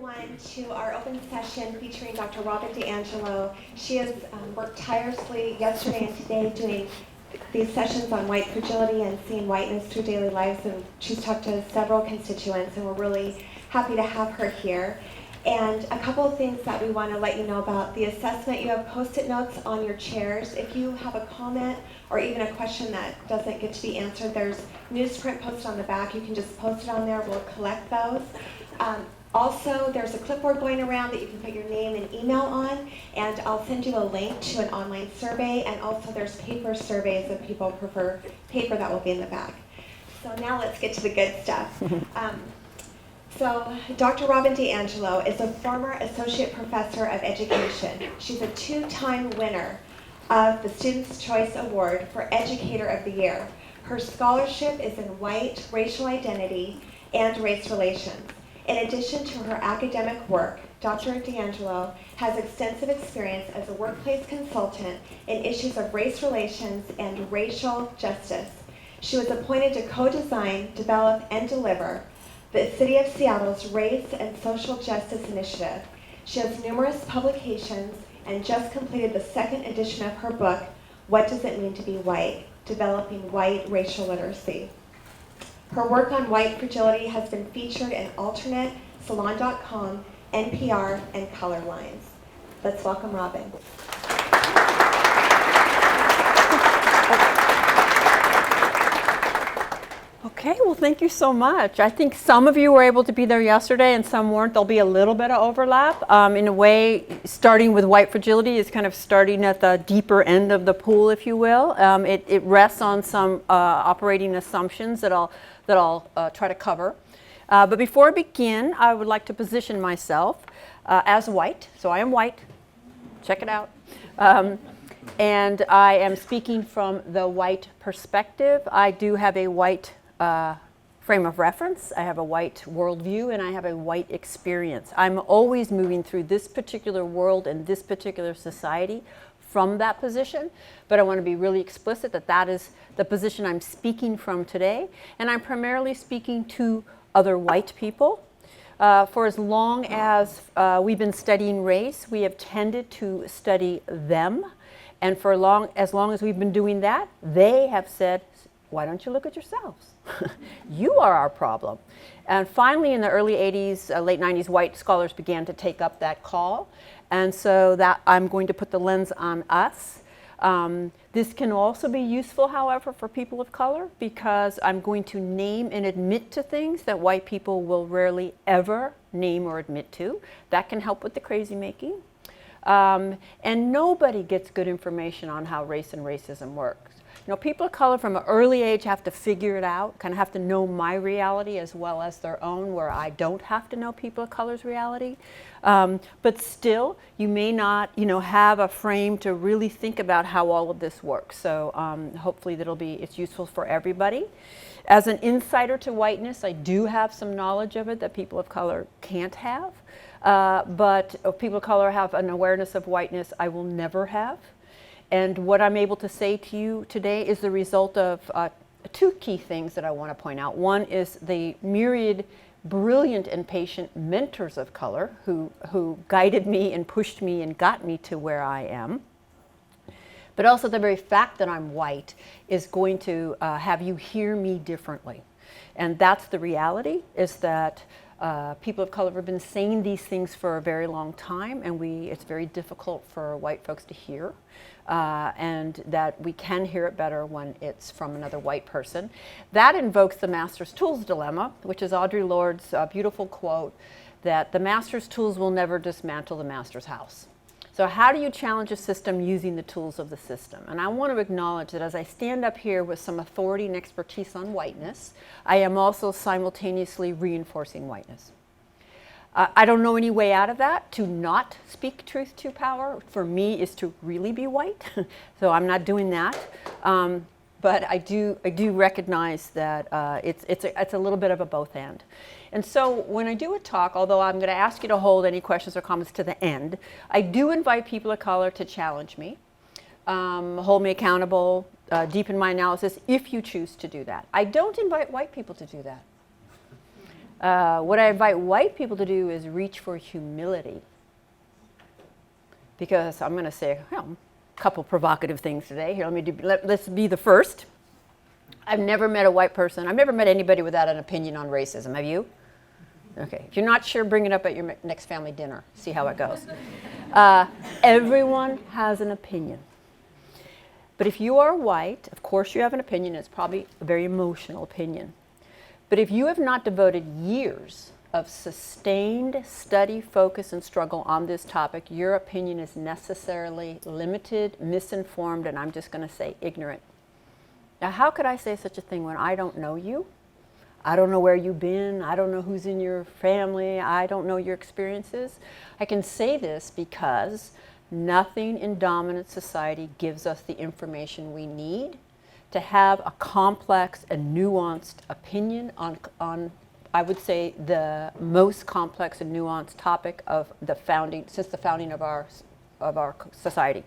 everyone to our open session featuring Dr. Robin DiAngelo. She has worked tirelessly yesterday and today doing these sessions on white fragility and seeing whiteness through daily lives, and she's talked to several constituents, and we're really happy to have her here. And a couple of things that we want to let you know about the assessment. You have Post-it notes on your chairs. If you have a comment or even a question that doesn't get to be answered, there's newsprint posted on the back. You can just post it on there. We'll collect those. Also, there's a clipboard going around that you can put your name and email on, and I'll send you a link to an online survey, and also there's paper surveys if people prefer paper that will be in the back. So now let's get to the good stuff. So Dr. Robin DiAngelo is a former Associate Professor of Education. She's a two-time winner of the Student's Choice Award for Educator of the Year. Her scholarship is in white, racial identity, and race relations. In addition to her academic work, Dr. DiAngelo has extensive experience as a workplace consultant in issues of race relations and racial justice. She was appointed to co-design, develop, and deliver the City of Seattle's Race and Social Justice Initiative. She has numerous publications and just completed the second edition of her book, What Does It Mean to Be White? Developing White Racial Literacy. Her work on white fragility has been featured in Alternate, Salon.com, NPR, and Color Lines. Let's welcome Robin. Okay, well, thank you so much. I think some of you were able to be there yesterday and some weren't. There'll be a little bit of overlap. In a way, starting with white fragility is kind of starting at the deeper end of the pool, if you will. It rests on some operating assumptions that I'll try to cover. But before I begin, I would like to position myself as white. So I am white. Check it out. And I am speaking from the white perspective. I do have a white frame of reference. I have a white worldview, and I have a white experience. I'm always moving through this particular world and this particular society from that position, but I want to be really explicit that that is the position I'm speaking from today, and I'm primarily speaking to other white people. For as long as we've been studying race, we have tended to study them, and for as long as we've been doing that, they have said, why don't you look at yourselves? You are our problem. And finally, in the early 80s, late 90s, white scholars began to take up that call. And so that I'm going to put the lens on us. This can also be useful, however, for people of color, because I'm going to name and admit to things that white people will rarely ever name or admit to. That can help with the crazy making. And nobody gets good information on how race and racism works. You know, people of color from an early age have to figure it out, kind of have to know my reality as well as their own, where I don't have to know people of color's reality. But still, you may not, have a frame to really think about how all of this works. So hopefully it's useful for everybody. As an insider to whiteness, I do have some knowledge of it that people of color can't have. But if people of color have an awareness of whiteness I will never have. And what I'm able to say to you today is the result of two key things that I want to point out. One is the myriad brilliant and patient mentors of color who guided me and pushed me and got me to where I am. But also the very fact that I'm white is going to have you hear me differently. And that's the reality, is that people of color have been saying these things for a very long time, and it's very difficult for white folks to hear. And that we can hear it better when it's from another white person. That invokes the master's tools dilemma, which is Audre Lorde's beautiful quote that the master's tools will never dismantle the master's house. So how do you challenge a system using the tools of the system? And I want to acknowledge that as I stand up here with some authority and expertise on whiteness, I am also simultaneously reinforcing whiteness. I don't know any way out of that. To not speak truth to power, for me, is to really be white. So I'm not doing that. But I do recognize that it's a little bit of a both and. And so when I do a talk, although I'm going to ask you to hold any questions or comments to the end, I do invite people of color to challenge me, hold me accountable, deepen my analysis if you choose to do that. I don't invite white people to do that. What I invite white people to do is reach for humility. Because I'm going to say a couple provocative things today. Here, let's be the first. I've never met a white person. I've never met anybody without an opinion on racism. Have you? Okay. If you're not sure, bring it up at your next family dinner. See how it goes. Everyone has an opinion. But if you are white, of course you have an opinion. It's probably a very emotional opinion. But if you have not devoted years of sustained study, focus, and struggle on this topic, your opinion is necessarily limited, misinformed, and I'm just going to say ignorant. Now, how could I say such a thing when I don't know you? I don't know where you've been. I don't know who's in your family. I don't know your experiences. I can say this because nothing in dominant society gives us the information we need to have a complex and nuanced opinion on I would say the most complex and nuanced topic of the founding, since the founding of our society.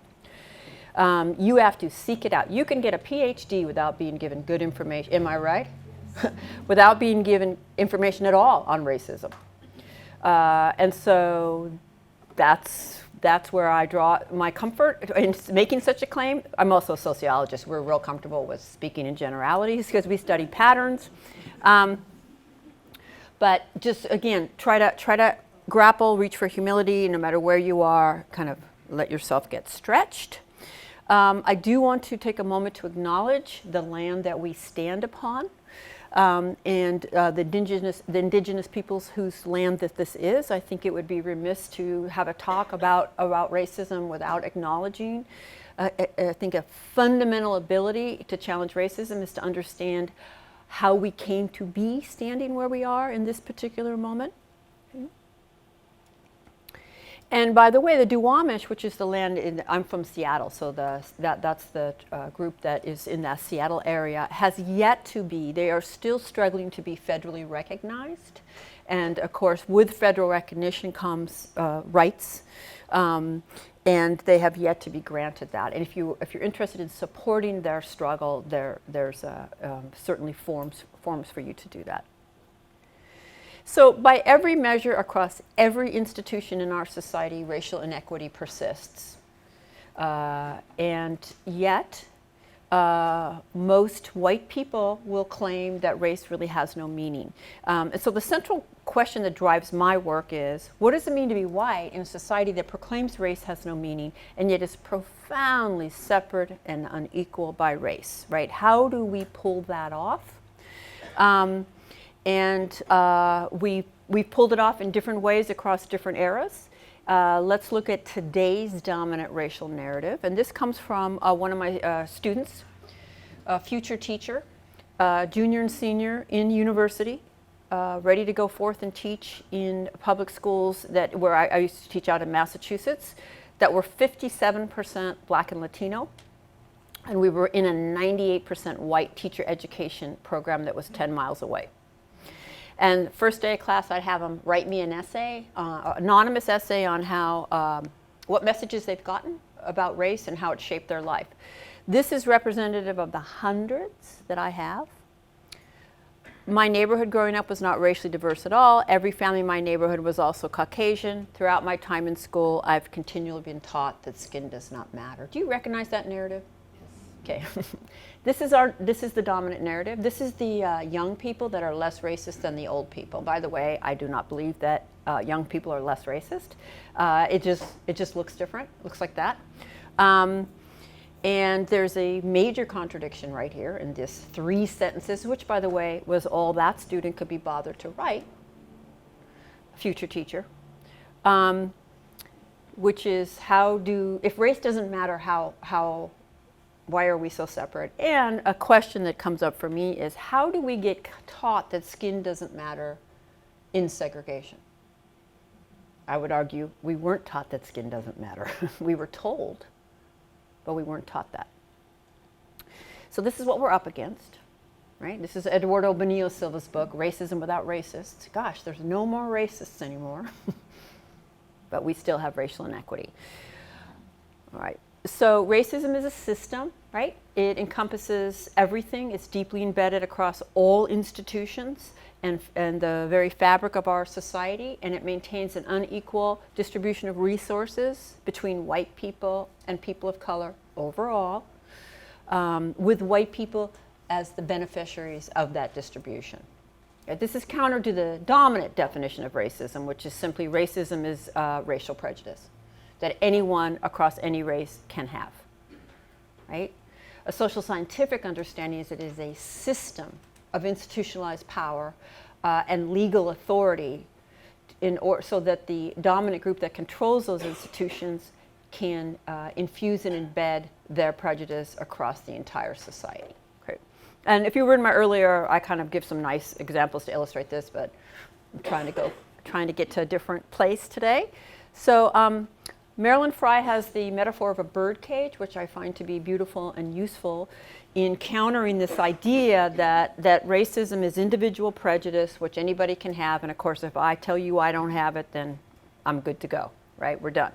You have to seek it out. You can get a PhD without being given good information. Am I right? Without being given information at all on racism. And so that's where I draw my comfort in making such a claim. I'm also a sociologist. We're real comfortable with speaking in generalities because we study patterns. But just again, try to grapple, reach for humility, no matter where you are, kind of let yourself get stretched. I do want to take a moment to acknowledge the land that we stand upon, and the indigenous peoples whose land that this is. I think it would be remiss to have a talk about racism without acknowledging. I think a fundamental ability to challenge racism is to understand how we came to be standing where we are in this particular moment. Okay. And by the way, the Duwamish, which is the land I'm from Seattle, so that's the group that is in that Seattle area, has yet to be, they are still struggling to be federally recognized. And of course, with federal recognition comes rights. And they have yet to be granted that. And if you're interested in supporting their struggle, there's certainly forms for you to do that. So by every measure across every institution in our society, racial inequity persists. And yet, most white people will claim that race really has no meaning. And so the central question that drives my work is, what does it mean to be white in a society that proclaims race has no meaning and yet is profoundly separate and unequal by race, right? How do we pull that off? We've pulled it off in different ways across different eras. Let's look at today's dominant racial narrative. And this comes from one of my students, a future teacher, junior and senior in university, ready to go forth and teach in public schools where I used to teach out in Massachusetts, that were 57% Black and Latino. And we were in a 98% white teacher education program that was 10 miles away. And first day of class, I'd have them write me an essay, anonymous essay on how, what messages they've gotten about race and how it shaped their life. This is representative of the hundreds that I have. My neighborhood growing up was not racially diverse at all. Every family in my neighborhood was also Caucasian. Throughout my time in school, I've continually been taught that skin does not matter. Do you recognize that narrative? Okay. This is the dominant narrative. This is the young people that are less racist than the old people. By the way, I do not believe that young people are less racist. It just looks different. Looks like that. And there's a major contradiction right here in this 3 sentences, which, by the way, was all that student could be bothered to write, future teacher, which is if race doesn't matter, why are we so separate? And a question that comes up for me is, how do we get taught that skin doesn't matter in segregation? I would argue we weren't taught that skin doesn't matter. We were told, but we weren't taught that. So this is what we're up against, right? This is Eduardo Bonillo Silva's book, Racism Without Racists. Gosh, there's no more racists anymore, but we still have racial inequity. All right. So racism is a system, right? It encompasses everything. It's deeply embedded across all institutions. and the very fabric of our society, and it maintains an unequal distribution of resources between white people and people of color overall, with white people as the beneficiaries of that distribution. This is counter to the dominant definition of racism, which is simply racism is racial prejudice that anyone across any race can have, right? A social scientific understanding is that it is a system of institutionalized power and legal authority so that the dominant group that controls those institutions can infuse and embed their prejudice across the entire society. Okay. And if you were in my earlier, I kind of give some nice examples to illustrate this, but I'm trying to get to a different place today. So Marilyn Fry has the metaphor of a bird cage, which I find to be beautiful and useful in countering this idea that racism is individual prejudice, which anybody can have. And of course, if I tell you I don't have it, then I'm good to go, right? We're done.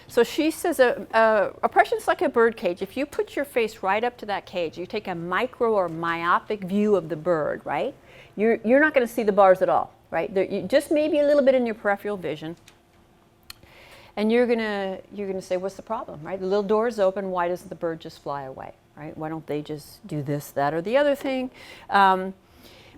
So she says oppression is like a bird cage. If you put your face right up to that cage, you take a micro or myopic view of the bird, right? You're not going to see the bars at all, right? Just maybe a little bit in your peripheral vision. And you're gonna say, what's the problem, right? The little door is open. Why doesn't the bird just fly away, right? Why don't they just do this, that, or the other thing?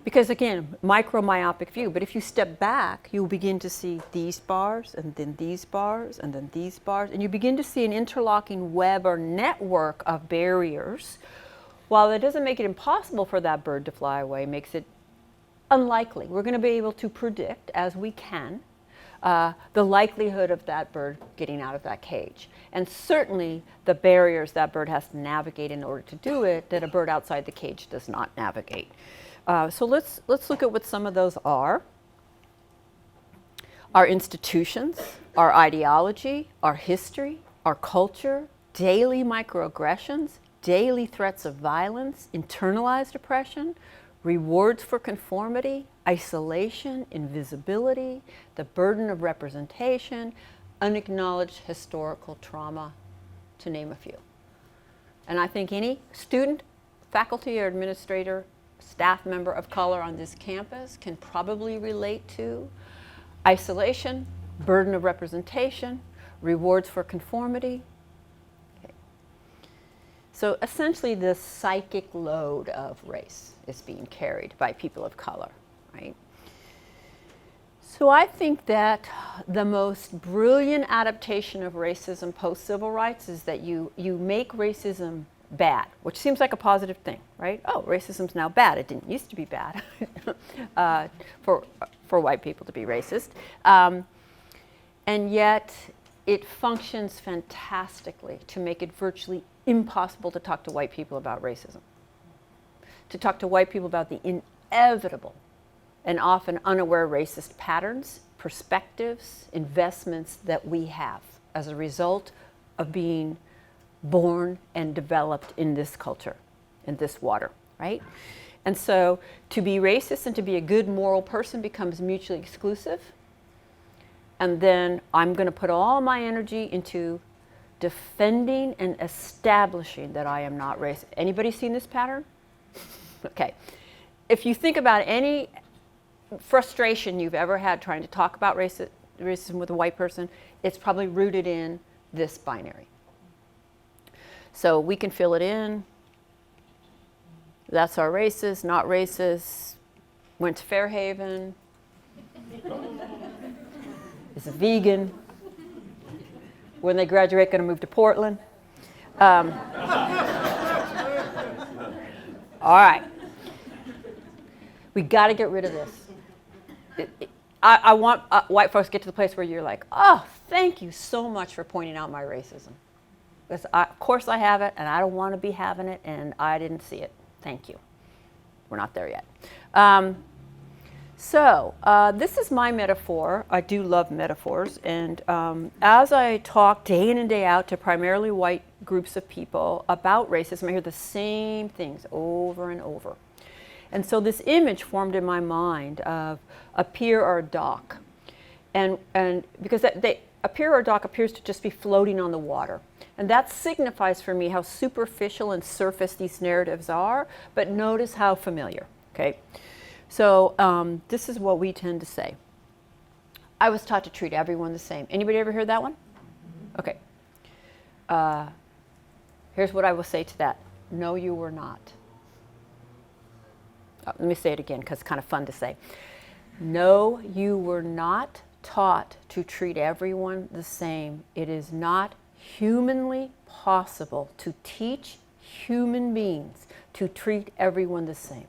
Because again, micro-myopic view. But if you step back, you'll begin to see these bars, and then these bars, and then these bars, and you begin to see an interlocking web or network of barriers. While it doesn't make it impossible for that bird to fly away, makes it unlikely. We're going to be able to predict, as we can, the likelihood of that bird getting out of that cage. And certainly the barriers that bird has to navigate in order to do it that a bird outside the cage does not navigate. So let's look at what some of those are. Our institutions, our ideology, our history, our culture, daily microaggressions, daily threats of violence, internalized oppression, rewards for conformity, isolation, invisibility, the burden of representation, unacknowledged historical trauma, to name a few. And I think any student, faculty, or administrator, staff member of color on this campus can probably relate to isolation, burden of representation, rewards for conformity. Okay. So essentially the psychic load of race is being carried by people of color, right? So I think that the most brilliant adaptation of racism post-civil rights is that you make racism bad, which seems like a positive thing, right? Oh, racism's now bad. It didn't used to be bad for white people to be racist. And yet it functions fantastically to make it virtually impossible to talk to white people about racism, to talk to white people about the inevitable and often unaware racist patterns, perspectives, investments that we have as a result of being born and developed in this culture, in this water, right? And so to be racist and to be a good moral person becomes mutually exclusive. And then I'm going to put all my energy into defending and establishing that I am not racist. Anybody seen this pattern? Okay. If you think about any frustration you've ever had trying to talk about racism with a white person, it's probably rooted in this binary. So we can fill it in. That's our racist, not racist, went to Fairhaven, is a vegan, when they graduate going to move to Portland. All right. We got to get rid of this. I want white folks to get to the place where you're like, oh, thank you so much for pointing out my racism. Because of course I have it, and I don't want to be having it, and I didn't see it. Thank you. We're not there yet. This is my metaphor. I do love metaphors. And as I talk day in and day out to primarily white groups of people about racism, I hear the same things over and over. And so this image formed in my mind of a pier or a dock. And because a pier or a dock appears to just be floating on the water. And that signifies for me how superficial and surface these narratives are, but notice how familiar, okay? So this is what we tend to say. I was taught to treat everyone the same. Anybody ever heard that one? Okay. Here's what I will say to that. No, you were not. Let me say it again because it's kind of fun to say. No, you were not taught to treat everyone the same. It is not humanly possible to teach human beings to treat everyone the same.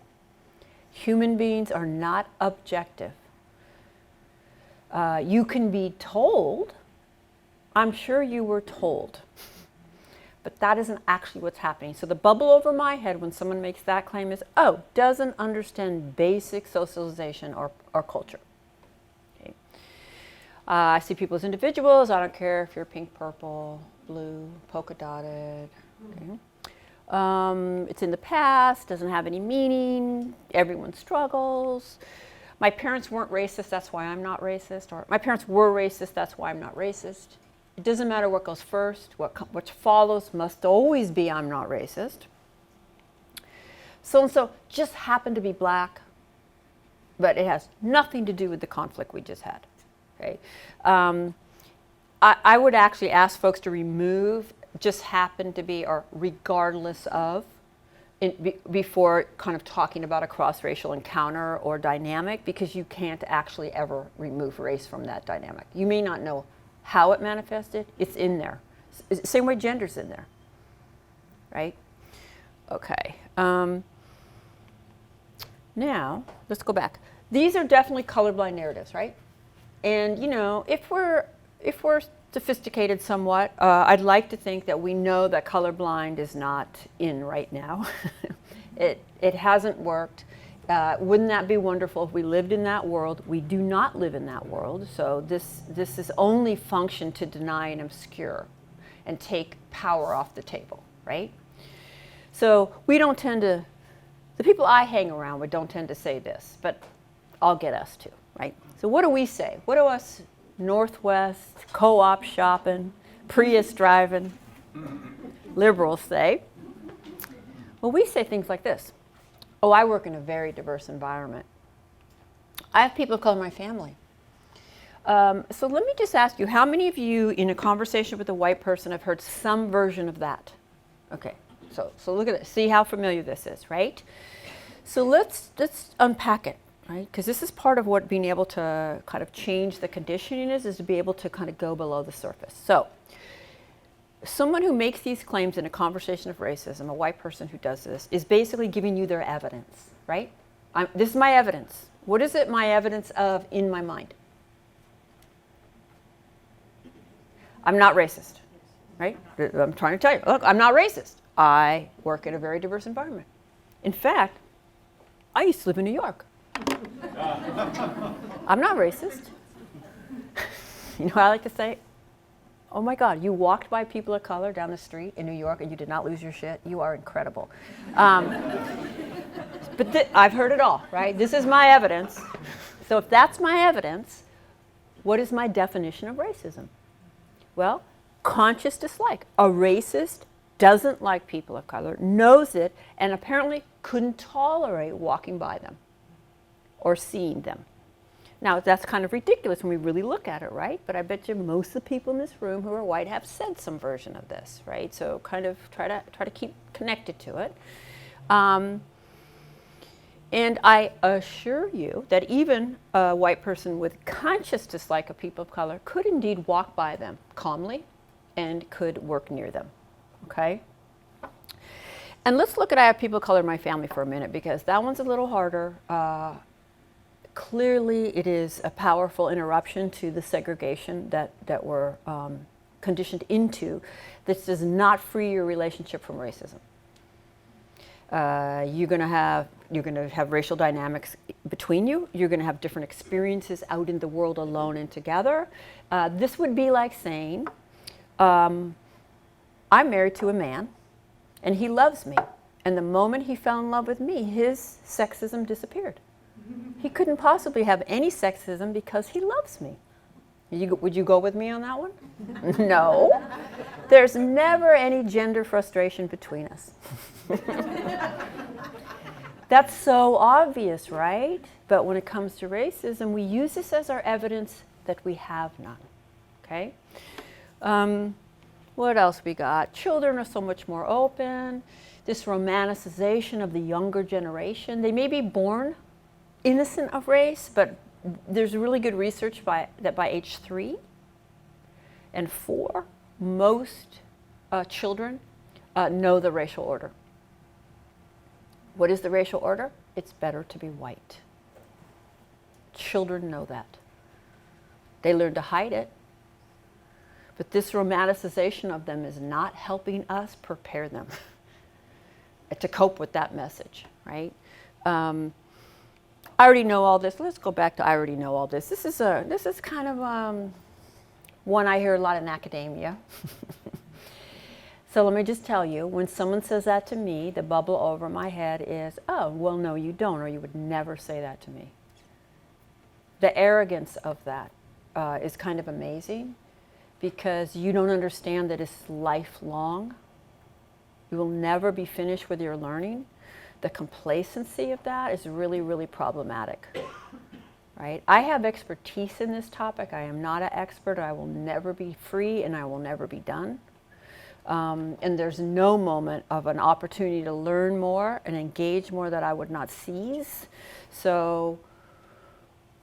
Human beings are not objective. You can be told, I'm sure you were told, but that isn't actually what's happening. So the bubble over my head when someone makes that claim is, oh, doesn't understand basic socialization or culture. Okay. I see people as individuals. I don't care if you're pink, purple, blue, polka dotted. Okay. It's in the past, doesn't have any meaning. Everyone struggles. My parents weren't racist, that's why I'm not racist. Or my parents were racist, that's why I'm not racist. It doesn't matter what goes first, what follows must always be I'm not racist. So-and-so just happened to be black, but it has nothing to do with the conflict we just had. Okay? I would actually ask folks to remove just happen to be or regardless of before kind of talking about a cross-racial encounter or dynamic, because you can't actually ever remove race from that dynamic. You may not know how it manifested, it's in there. Same way gender's in there, right? Okay. Now, let's go back. These are definitely colorblind narratives, right? And you know, if we're sophisticated somewhat, I'd like to think that we know that colorblind is not in right now. It hasn't worked. Wouldn't that be wonderful if we lived in that world? We do not live in that world, so this is only function to deny and obscure and take power off the table, right? So we don't tend to, the people I hang around with don't tend to say this, but I'll get us to, right? So what do we say? What do us Northwest, co-op shopping, Prius driving liberals say? Well, we say things like this. Oh, I work in a very diverse environment. I have people of color in my family. So let me just ask you, how many of you in a conversation with a white person have heard some version of that? Okay, so look at it. See how familiar this is, right? So let's unpack it, right? Because this is part of what being able to kind of change the conditioning is to be able to kind of go below the surface. So someone who makes these claims in a conversation of racism, a white person who does this, is basically giving you their evidence, right? This is my evidence. What is it my evidence of in my mind? I'm not racist, right? I'm trying to tell you, look, I'm not racist. I work in a very diverse environment. In fact, I used to live in New York. I'm not racist. You know what I like to say? Oh my God, you walked by people of color down the street in New York and you did not lose your shit? You are incredible. But I've heard it all, right? This is my evidence. So if that's my evidence, what is my definition of racism? Well, conscious dislike. A racist doesn't like people of color, knows it, and apparently couldn't tolerate walking by them or seeing them. Now, that's kind of ridiculous when we really look at it, right? But I bet you most of the people in this room who are white have said some version of this, right? So kind of try to keep connected to it. And I assure you that even a white person with conscious dislike of people of color could indeed walk by them calmly and could work near them, okay? And let's look at I have people of color in my family for a minute, because that one's a little harder. Clearly, it is a powerful interruption to the segregation that we're conditioned into. This does not free your relationship from racism. You're going to have racial dynamics between you. You're going to have different experiences out in the world alone and together. This would be like saying, I'm married to a man, and he loves me. And the moment he fell in love with me, his sexism disappeared. He couldn't possibly have any sexism because he loves me. Would you go with me on that one? No. There's never any gender frustration between us. That's so obvious, right? But when it comes to racism, we use this as our evidence that we have none, okay? What else we got? Children are so much more open. This romanticization of the younger generation. They may be born innocent of race, but there's really good research that by age 3 and 4, most children know the racial order. What is the racial order? It's better to be white. Children know that. They learn to hide it. But this romanticization of them is not helping us prepare them to cope with that message, right? I already know all this. Let's go back to I already know all this. This is kind of one I hear a lot in academia. So let me just tell you, when someone says that to me, the bubble over my head is, oh, well, no, you don't, or you would never say that to me. The arrogance of that is kind of amazing, because you don't understand that it's lifelong. You will never be finished with your learning. The complacency of that is really, really problematic, right? I have expertise in this topic. I am not an expert. I will never be free, and I will never be done. And there's no moment of an opportunity to learn more and engage more that I would not seize. So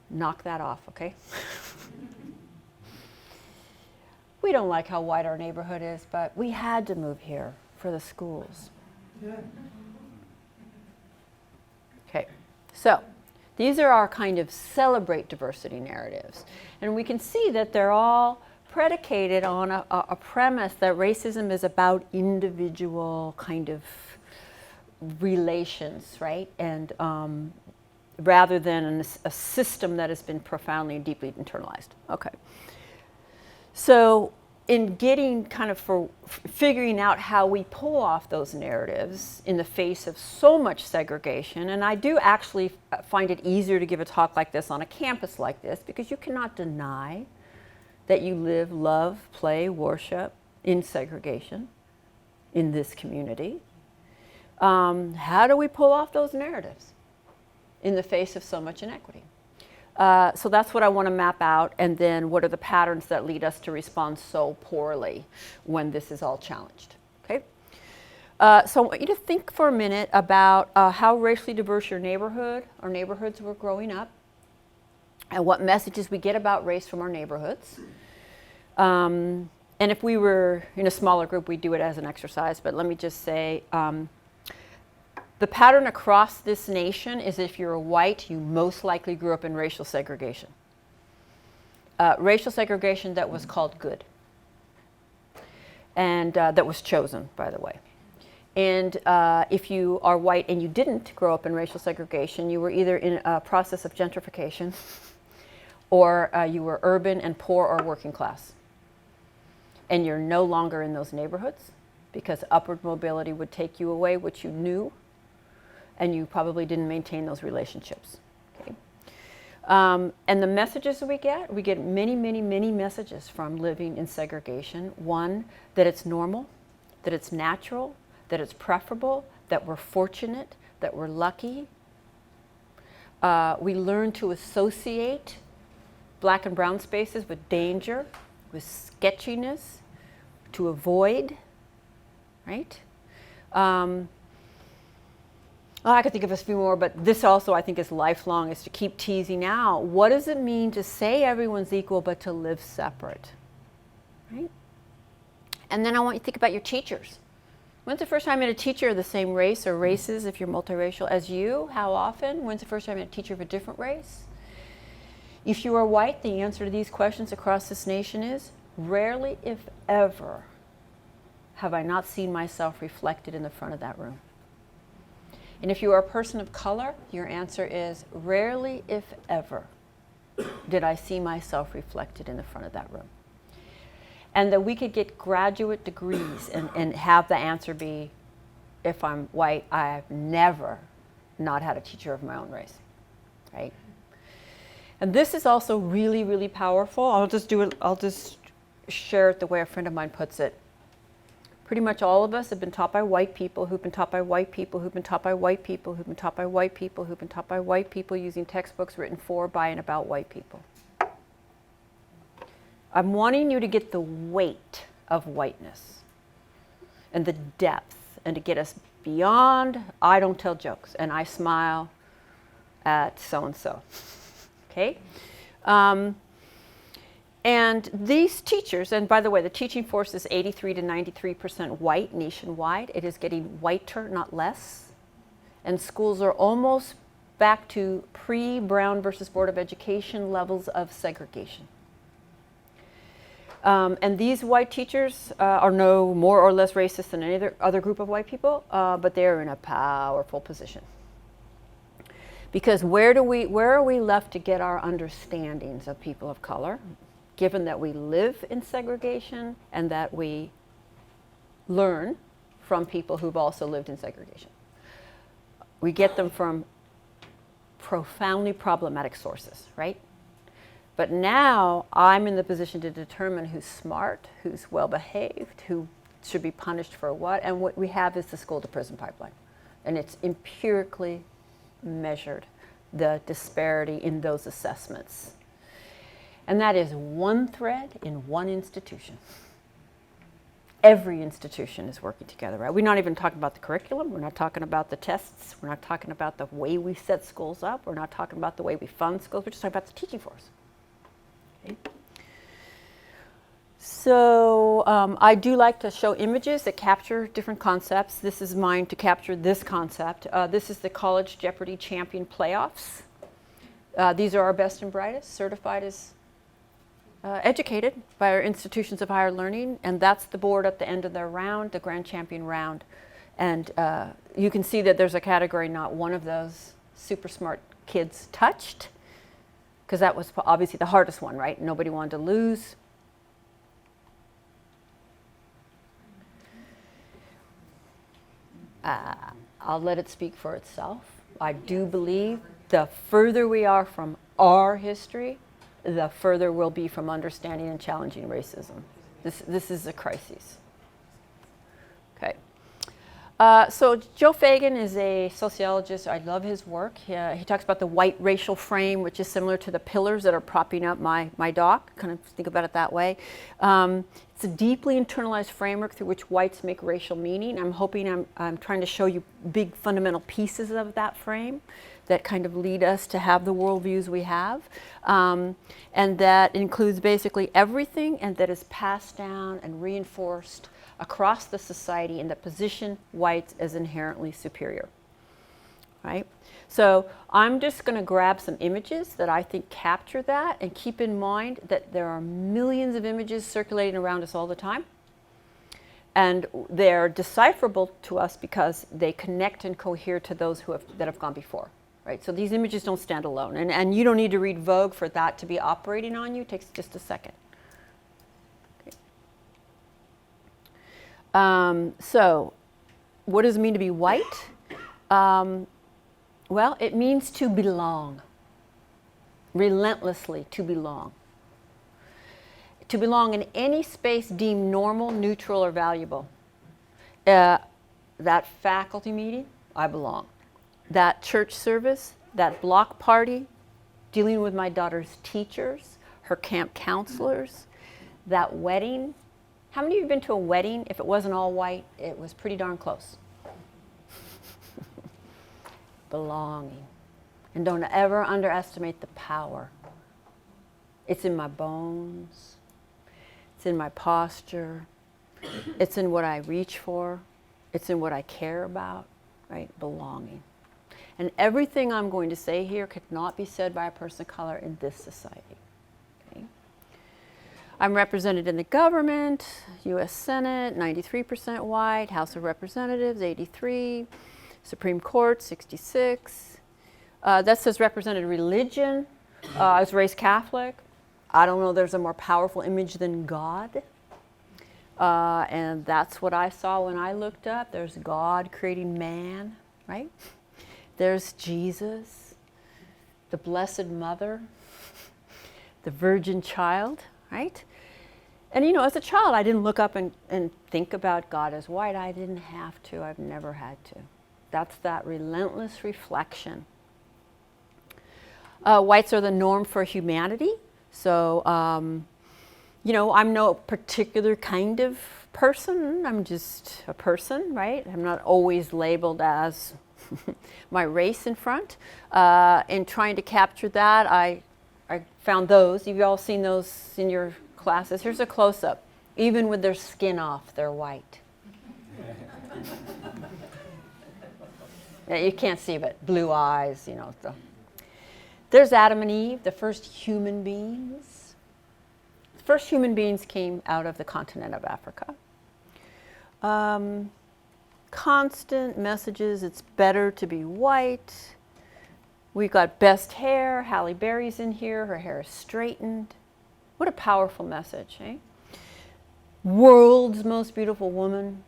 knock that off, okay? We don't like how white our neighborhood is, but we had to move here for the schools. Okay, so these are our kind of celebrate diversity narratives. And we can see that they're all predicated on a premise that racism is about individual kind of relations, right? And rather than a system that has been profoundly and deeply internalized. Okay. So in getting kind of figuring out how we pull off those narratives in the face of so much segregation, and I do actually find it easier to give a talk like this on a campus like this, because you cannot deny that you live, love, play, worship in segregation in this community. How do we pull off those narratives in the face of so much inequity? So that's what I want to map out, and then what are the patterns that lead us to respond so poorly when this is all challenged, okay? So I want you to think for a minute about how racially diverse your neighborhood or neighborhoods were growing up, and what messages we get about race from our neighborhoods. And if we were in a smaller group, we'd do it as an exercise, but let me just say, the pattern across this nation is if you're white, you most likely grew up in racial segregation. Racial segregation that was called good. And that was chosen, by the way. And if you are white and you didn't grow up in racial segregation, you were either in a process of gentrification, or you were urban and poor or working class. And you're no longer in those neighborhoods because upward mobility would take you away, which you knew, and you probably didn't maintain those relationships. Okay? And the messages that we get many, many, many messages from living in segregation. One, that it's normal, that it's natural, that it's preferable, that we're fortunate, that we're lucky. We learn to associate black and brown spaces with danger, with sketchiness, to avoid, right? I could think of a few more, but this also I think is lifelong, is to keep teasing out, what does it mean to say everyone's equal but to live separate, right? And then I want you to think about your teachers. When's the first time you had a teacher of the same race or races, if you're multiracial, as you? How often? When's the first time you had a teacher of a different race? If you are white, the answer to these questions across this nation is, rarely, if ever, have I not seen myself reflected in the front of that room. And if you are a person of color, your answer is, rarely, if ever, did I see myself reflected in the front of that room. And that we could get graduate degrees and have the answer be, if I'm white, I've never not had a teacher of my own race, right? And this is also really, really powerful. I'll just share it the way a friend of mine puts it. Pretty much all of us have been taught by white people who've been taught by white people who've been taught by white people who've been taught by white people who've been taught by white people using textbooks written for, by, and about white people. I'm wanting you to get the weight of whiteness and the depth, and to get us beyond I don't tell jokes and I smile at so-and-so. Okay? And these teachers, and by the way, the teaching force is 83 to 93% white nationwide. It is getting whiter, not less. And schools are almost back to pre-Brown versus Board of Education levels of segregation. And these white teachers are no more or less racist than any other group of white people, but they're in a powerful position. Because where are we left to get our understandings of people of color, given that we live in segregation and that we learn from people who've also lived in segregation? We get them from profoundly problematic sources, right? But now I'm in the position to determine who's smart, who's well-behaved, who should be punished for what, and what we have is the school-to-prison pipeline. And it's empirically measured, the disparity in those assessments. And that is one thread in one institution. Every institution is working together, right? We're not even talking about the curriculum. We're not talking about the tests. We're not talking about the way we set schools up. We're not talking about the way we fund schools. We're just talking about the teaching force. Okay. So I do like to show images that capture different concepts. This is mine to capture this concept. This is the College Jeopardy Champion Playoffs. These are our best and brightest, certified as educated by our institutions of higher learning, and that's the board at the end of their round, the grand champion round. And you can see that there's a category not one of those super smart kids touched, because that was obviously the hardest one, right? Nobody wanted to lose. I'll let it speak for itself. I do believe the further we are from our history, the further we'll be from understanding and challenging racism. This is a crisis. Okay. So Joe Fagan is a sociologist. I love his work. He talks about the white racial frame, which is similar to the pillars that are propping up my dock. Kind of think about it that way. It's a deeply internalized framework through which whites make racial meaning. I'm hoping I'm trying to show you big fundamental pieces of that frame that kind of lead us to have the worldviews we have. And that includes basically everything, and that is passed down and reinforced across the society in the position whites as inherently superior, right? So I'm just going to grab some images that I think capture that, and keep in mind that there are millions of images circulating around us all the time. And they're decipherable to us because they connect and cohere to those that have gone before, right? So these images don't stand alone. And you don't need to read Vogue for that to be operating on you. It takes just a second. So what does it mean to be white? Well, it means to belong, relentlessly to belong. To belong in any space deemed normal, neutral, or valuable. That faculty meeting, I belong. That church service, that block party, dealing with my daughter's teachers, her camp counselors, that wedding. How many of you have been to a wedding? If it wasn't all white, it was pretty darn close. Belonging. And don't ever underestimate the power. It's in my bones. It's in my posture. It's in what I reach for. It's in what I care about, right? Belonging. And everything I'm going to say here could not be said by a person of color in this society. Okay? I'm represented in the government, U.S. Senate, 93% white, House of Representatives, 83, Supreme Court, 66. That says represented religion. I was raised Catholic. I don't know there's a more powerful image than God. And that's what I saw when I looked up. There's God creating man, right? There's Jesus, the Blessed Mother, the Virgin Child, right? And as a child, I didn't look up and think about God as white. I didn't have to. I've never had to. That's that relentless reflection. Whites are the norm for humanity. So, I'm no particular kind of person. I'm just a person, right? I'm not always labeled as my race in front. In trying to capture that, I found those. You've all seen those in your classes. Here's a close-up. Even with their skin off, they're white. Yeah, you can't see, but blue eyes, There's Adam and Eve, the first human beings. The first human beings came out of the continent of Africa. Constant messages, it's better to be white. We've got best hair. Halle Berry's in here. Her hair is straightened. What a powerful message, eh? World's most beautiful woman.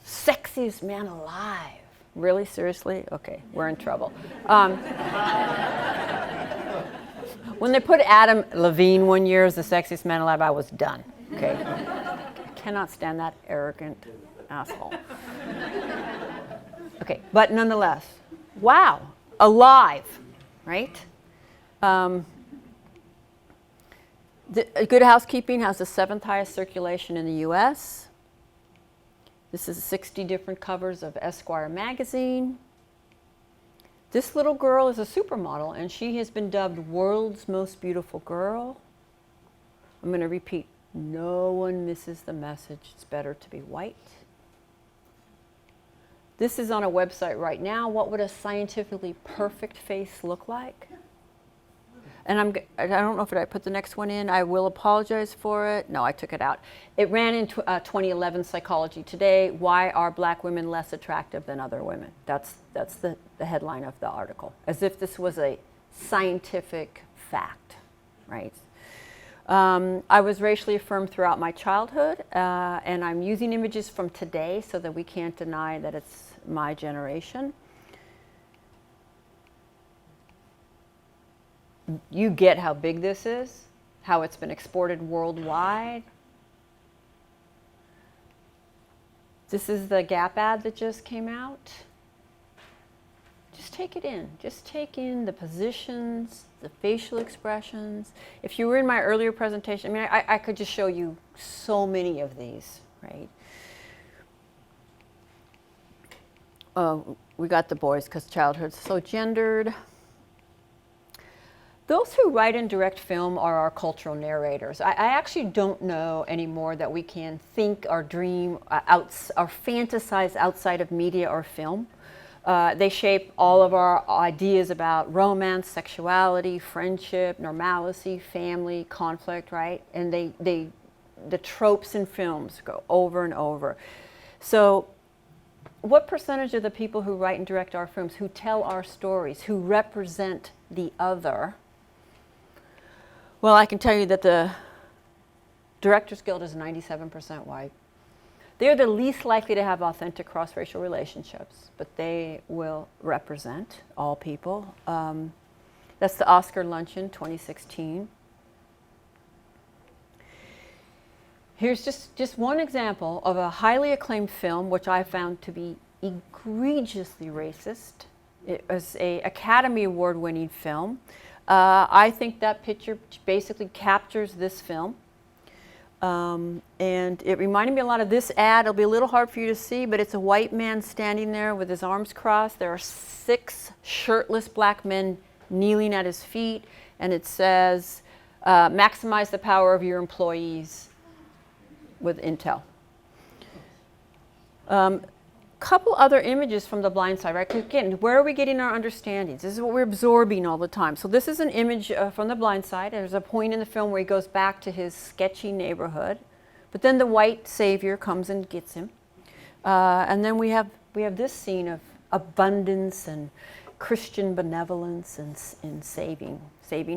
Sexiest man alive. Really? Seriously? Okay, we're in trouble. When they put Adam Levine one year as the sexiest man alive, I was done. Okay? I cannot stand that arrogant asshole. Okay, but nonetheless, wow, alive, right? Good Housekeeping has the 7th highest circulation in the U.S. This is 60 different covers of Esquire magazine. This little girl is a supermodel, and she has been dubbed world's most beautiful girl. I'm going to repeat, no one misses the message. It's better to be white. This is on a website right now. What would a scientifically perfect face look like? And I don't know if I put the next one in. I will apologize for it. No, I took it out. It ran in 2011 Psychology Today. Why are black women less attractive than other women? That's the headline of the article, as if this was a scientific fact, right? I was racially affirmed throughout my childhood, and I'm using images from today so that we can't deny that it's my generation. You get how big this is, how it's been exported worldwide. This is the Gap ad that just came out. Just take it in. Just take in the positions, the facial expressions. If you were in my earlier presentation, I could just show you so many of these, right? We got the boys because childhood's so gendered. Those who write and direct film are our cultural narrators. I actually don't know anymore that we can think or dream or fantasize outside of media or film. They shape all of our ideas about romance, sexuality, friendship, normalcy, family, conflict, right? And the tropes in films go over and over. So what percentage of the people who write and direct our films, who tell our stories, who represent the other? Well, I can tell you that the Directors Guild is 97% white. They're the least likely to have authentic cross-racial relationships, but they will represent all people. That's the Oscar Luncheon 2016. Here's just one example of a highly acclaimed film, which I found to be egregiously racist. It was an Academy Award-winning film. I think that picture basically captures this film. And it reminded me a lot of this ad. It'll be a little hard for you to see, but it's a white man standing there with his arms crossed. There are 6 shirtless black men kneeling at his feet, and it says, maximize the power of your employees with Intel. Couple other images from The Blind Side, right? 'Cause again, where are we getting our understandings? This is what we're absorbing all the time. So this is an image from The Blind Side. There's a point in the film where he goes back to his sketchy neighborhood, but then the white savior comes and gets him. And then we have this scene of abundance and Christian benevolence and saving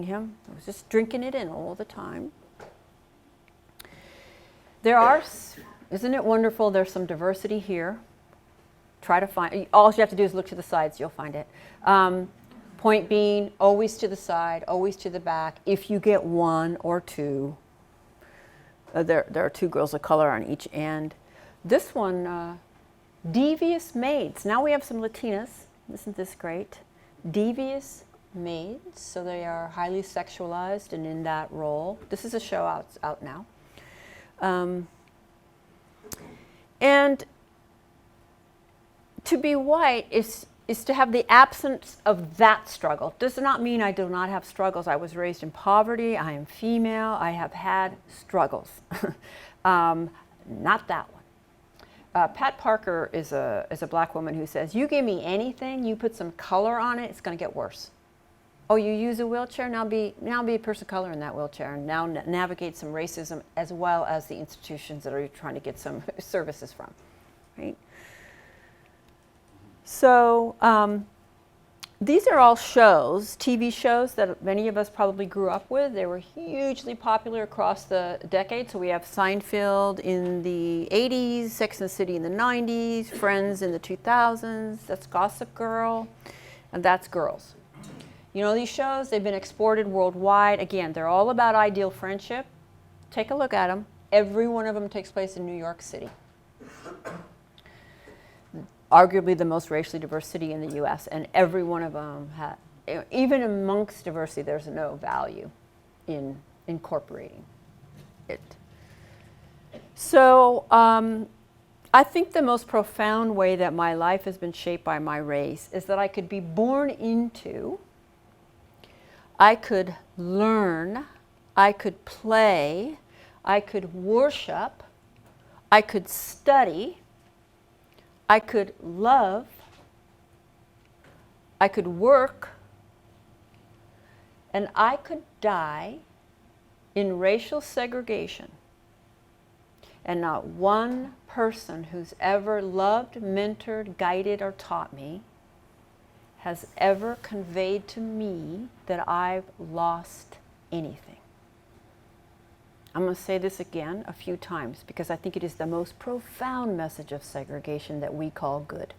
him. I was just drinking it in all the time. Isn't it wonderful? There's some diversity here. Try to find, all you have to do is look to the sides, you'll find it. Point being, always to the side, always to the back. If you get 1 or 2, There are two girls of color on each end. This one, devious maids. Now we have some Latinas. Isn't this great? Devious maids. So they are highly sexualized and in that role. This is a show out now. And to be white is to have the absence of that struggle. Does not mean I do not have struggles. I was raised in poverty. I am female. I have had struggles. Not that one. Pat Parker is a black woman who says, you give me anything, you put some color on it, it's going to get worse. Oh, you use a wheelchair? Now be a person of color in that wheelchair and now navigate some racism as well as the institutions that are trying to get some services from, right? So these are all shows, TV shows that many of us probably grew up with. They were hugely popular across the decades. So we have Seinfeld in the 80s, Sex and the City in the 90s, Friends in the 2000s, that's Gossip Girl, and that's Girls. You know, these shows, they've been exported worldwide. Again, they're all about ideal friendship. Take a look at them. Every one of them takes place in New York City. Arguably the most racially diverse city in the US, and every one of them, even amongst diversity, there's no value in incorporating it. So I think the most profound way that my life has been shaped by my race is that I could be born into, I could learn, I could play, I could worship, I could study, I could love, I could work, and I could die in racial segregation. And not one person who's ever loved, mentored, guided, or taught me has ever conveyed to me that I've lost anything. I'm going to say this again a few times because I think it is the most profound message of segregation that we call good.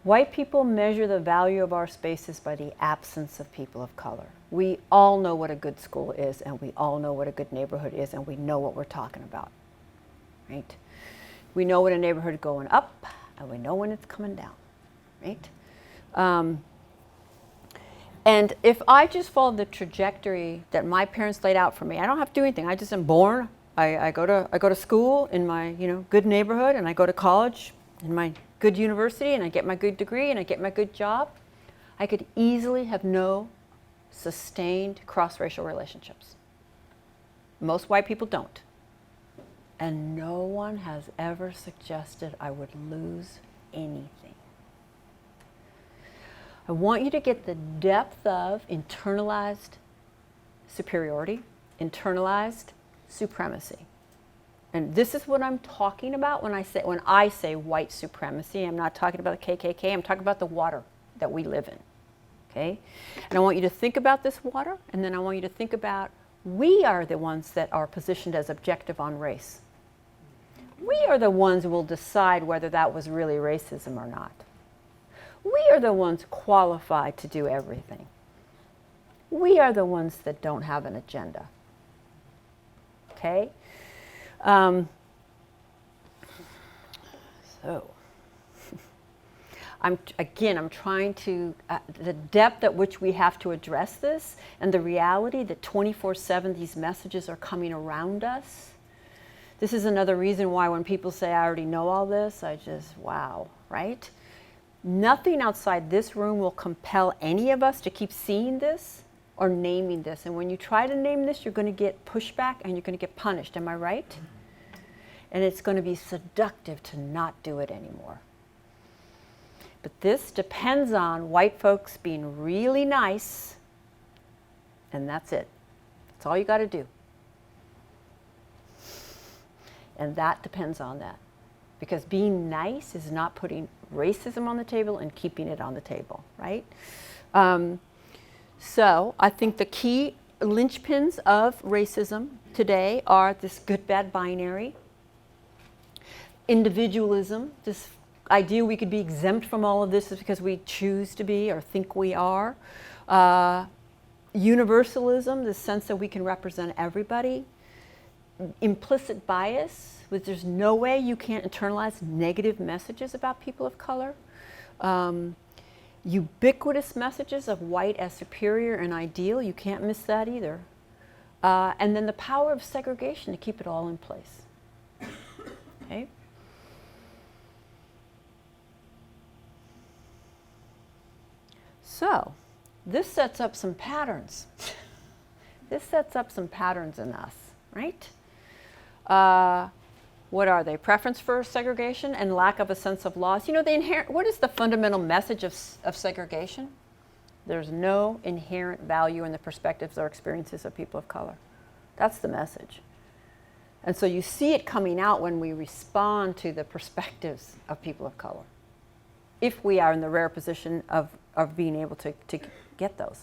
White people measure the value of our spaces by the absence of people of color. We all know what a good school is, and we all know what a good neighborhood is, and we know what we're talking about, right? We know when a neighborhood is going up, and we know when it's coming down, right? And if I just follow the trajectory that my parents laid out for me, I don't have to do anything. I just am born. I go to school in my good neighborhood, and I go to college in my good university, and I get my good degree, and I get my good job. I could easily have no sustained cross-racial relationships. Most white people don't. And no one has ever suggested I would lose anything. I want you to get the depth of internalized superiority, internalized supremacy. And this is what I'm talking about when I say white supremacy. I'm not talking about the KKK, I'm talking about the water that we live in. Okay? And I want you to think about this water, and then I want you to think about we are the ones that are positioned as objective on race. We are the ones who will decide whether that was really racism or not. We are the ones qualified to do everything. We are the ones that don't have an agenda. Okay? So, I'm trying to, the depth at which we have to address this and the reality that 24/7 these messages are coming around us. This is another reason why when people say, I already know all this, I just, wow, right? Nothing outside this room will compel any of us to keep seeing this or naming this. And when you try to name this, you're going to get pushback and you're going to get punished. Am I right? And it's going to be seductive to not do it anymore. But this depends on white folks being really nice, and that's it. That's all you got to do. And that depends on that. Because being nice is not putting racism on the table and keeping it on the table, right? So I think the key linchpins of racism today are this good-bad binary, individualism, this idea we could be exempt from all of this is because we choose to be or think we are. Universalism, the sense that we can represent everybody. Implicit bias, which there's no way you can't internalize negative messages about people of color. Ubiquitous messages of white as superior and ideal, you can't miss that either. And then the power of segregation to keep it all in place. Okay? So, this sets up some patterns. This sets up some patterns in us, right? What are they? Preference for segregation and lack of a sense of loss. You know, what is the fundamental message of segregation? There's no inherent value in the perspectives or experiences of people of color. That's the message. And so you see it coming out when we respond to the perspectives of people of color, if we are in the rare position of being able to get those,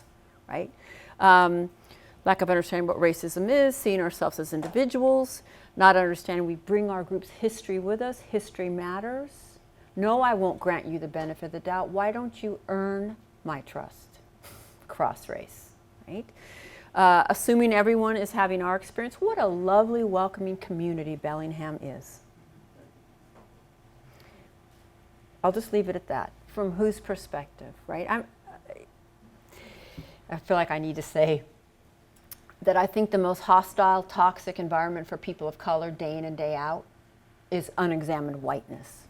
right? Lack of understanding what racism is, seeing ourselves as individuals, not understanding we bring our group's history with us. History matters. No, I won't grant you the benefit of the doubt. Why don't you earn my trust? Cross race, right? Assuming everyone is having our experience. What a lovely, welcoming community Bellingham is. I'll just leave it at that. From whose perspective, right? I feel like I need to say that I think the most hostile, toxic environment for people of color day in and day out is unexamined whiteness.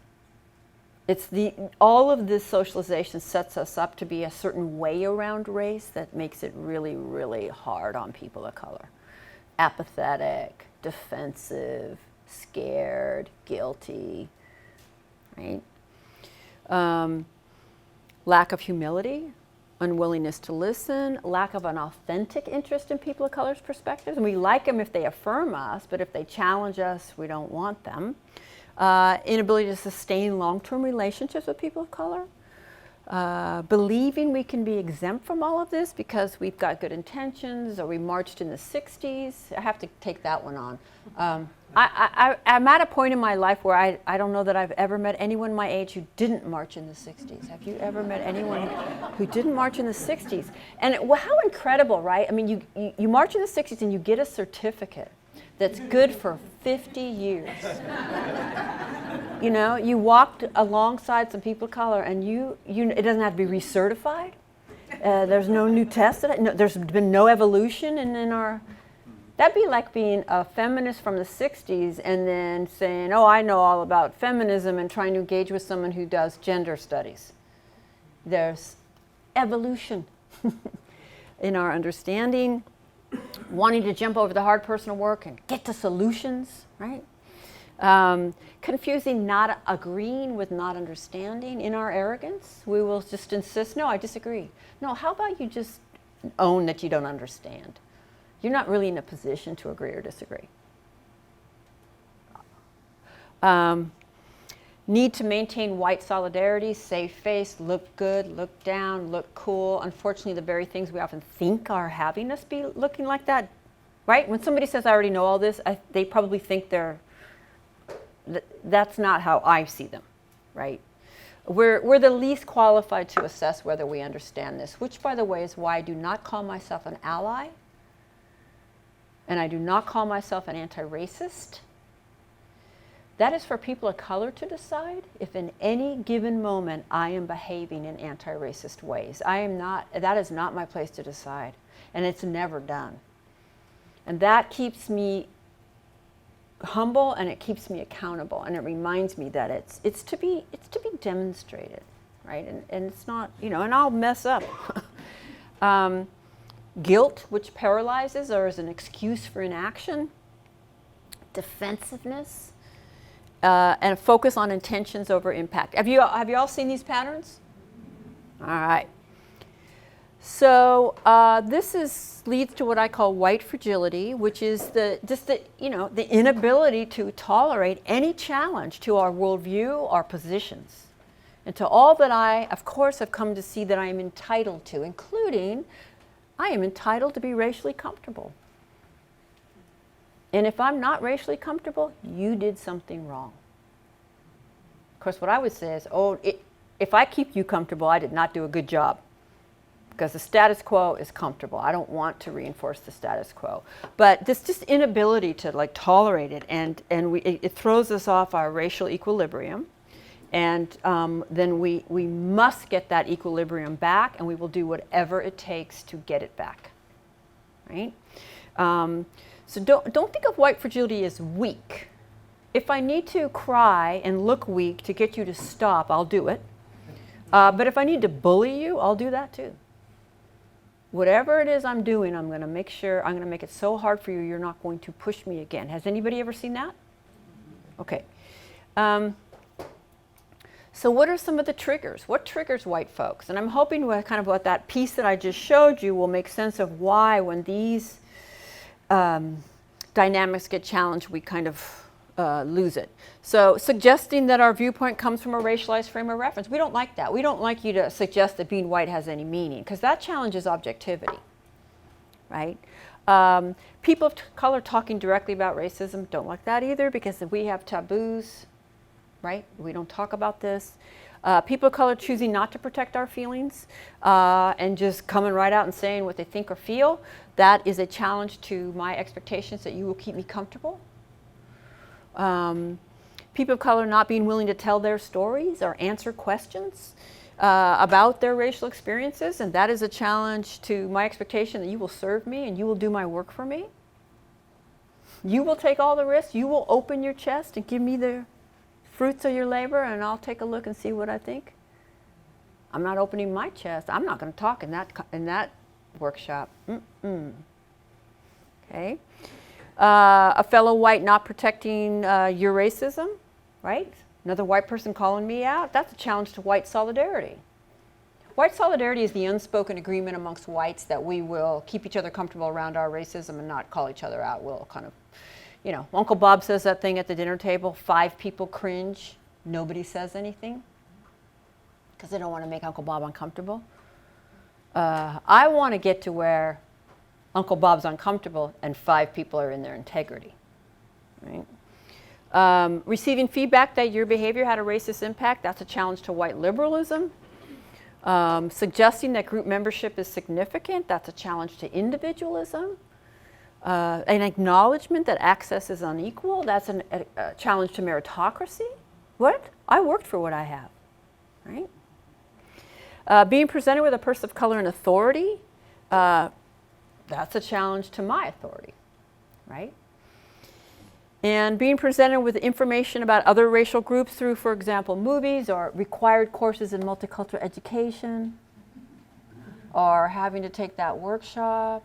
All of this socialization sets us up to be a certain way around race that makes it really, really hard on people of color. Apathetic, defensive, scared, guilty, right? Lack of humility, unwillingness to listen, lack of an authentic interest in people of color's perspectives. And we like them if they affirm us, but if they challenge us, we don't want them. Inability to sustain long-term relationships with people of color. Believing we can be exempt from all of this because we've got good intentions or we marched in the 60s. I have to take that one on. I'm at a point in my life where I don't know that I've ever met anyone my age who didn't march in the 60s. Have you ever met anyone who didn't march in the 60s? And how incredible, right? I mean, you march in the 60s and you get a certificate that's good for 50 years. You know, you walked alongside some people of color and it doesn't have to be recertified. There's no new test. There's been no evolution in our... That'd be like being a feminist from the 60s and then saying, oh, I know all about feminism and trying to engage with someone who does gender studies. There's evolution in our understanding, wanting to jump over the hard personal work and get to solutions, right? Confusing not agreeing with not understanding. In our arrogance, we will just insist, no, I disagree. No, how about you just own that you don't understand? You're not really in a position to agree or disagree. Need to maintain white solidarity, save face, look good, look down, look cool. Unfortunately, the very things we often think are having us be looking like that, right? When somebody says, I already know all this, they probably think that's not how I see them, right? We're the least qualified to assess whether we understand this, which, by the way, is why I do not call myself an ally. And I do not call myself an anti-racist. That is for people of color to decide if in any given moment I am behaving in anti-racist ways. That is not my place to decide. And it's never done. And that keeps me humble and it keeps me accountable. And it reminds me that it's to be demonstrated, right? And it's not, and I'll mess up. Guilt, which paralyzes or is an excuse for inaction. Defensiveness, and a focus on intentions over impact. Have you all seen these patterns? All right. So this leads to what I call white fragility, which is the inability to tolerate any challenge to our worldview, our positions, and to all that I, of course, have come to see that I am entitled to, including I am entitled to be racially comfortable. And if I'm not racially comfortable, you did something wrong. Of course, what I would say is, if I keep you comfortable, I did not do a good job. because the status quo is comfortable. I don't want to reinforce the status quo. But this just inability to like tolerate it, and it throws us off our racial equilibrium. And then we must get that equilibrium back, and we will do whatever it takes to get it back, right? So don't think of white fragility as weak. If I need to cry and look weak to get you to stop, I'll do it. But if I need to bully you, I'll do that too. Whatever it is I'm doing, I'm going to make it so hard for you, you're not going to push me again. Has anybody ever seen that? Okay. So what are some of the triggers? What triggers white folks? And I'm hoping with kind of what that piece that I just showed you will make sense of why when these dynamics get challenged, we kind of lose it. So suggesting that our viewpoint comes from a racialized frame of reference. We don't like that. We don't like you to suggest that being white has any meaning, because that challenges objectivity, right? People of color talking directly about racism don't like that either, because we have taboos, right? We don't talk about this. People of color choosing not to protect our feelings and just coming right out and saying what they think or feel, that is a challenge to my expectations that you will keep me comfortable. People of color not being willing to tell their stories or answer questions about their racial experiences, and that is a challenge to my expectation that you will serve me and you will do my work for me. You will take all the risks, you will open your chest and give me the fruits of your labor, and I'll take a look and see what I think. I'm not opening my chest. I'm not going to talk in that workshop. Okay. A fellow white not protecting your racism, right? Another white person calling me out. That's a challenge to white solidarity. White solidarity is the unspoken agreement amongst whites that we will keep each other comfortable around our racism and not call each other out. We'll kind of, you know, Uncle Bob says that thing at the dinner table, 5 people cringe, nobody says anything because they don't want to make Uncle Bob uncomfortable. I want to get to where Uncle Bob's uncomfortable and 5 people are in their integrity, right? Receiving feedback that your behavior had a racist impact, that's a challenge to white liberalism. Suggesting that group membership is significant, that's a challenge to individualism. An acknowledgement that access is unequal, that's a challenge to meritocracy. What? I worked for what I have, right? Being presented with a person of color in authority, that's a challenge to my authority, right? And being presented with information about other racial groups through, for example, movies or required courses in multicultural education, or having to take that workshop,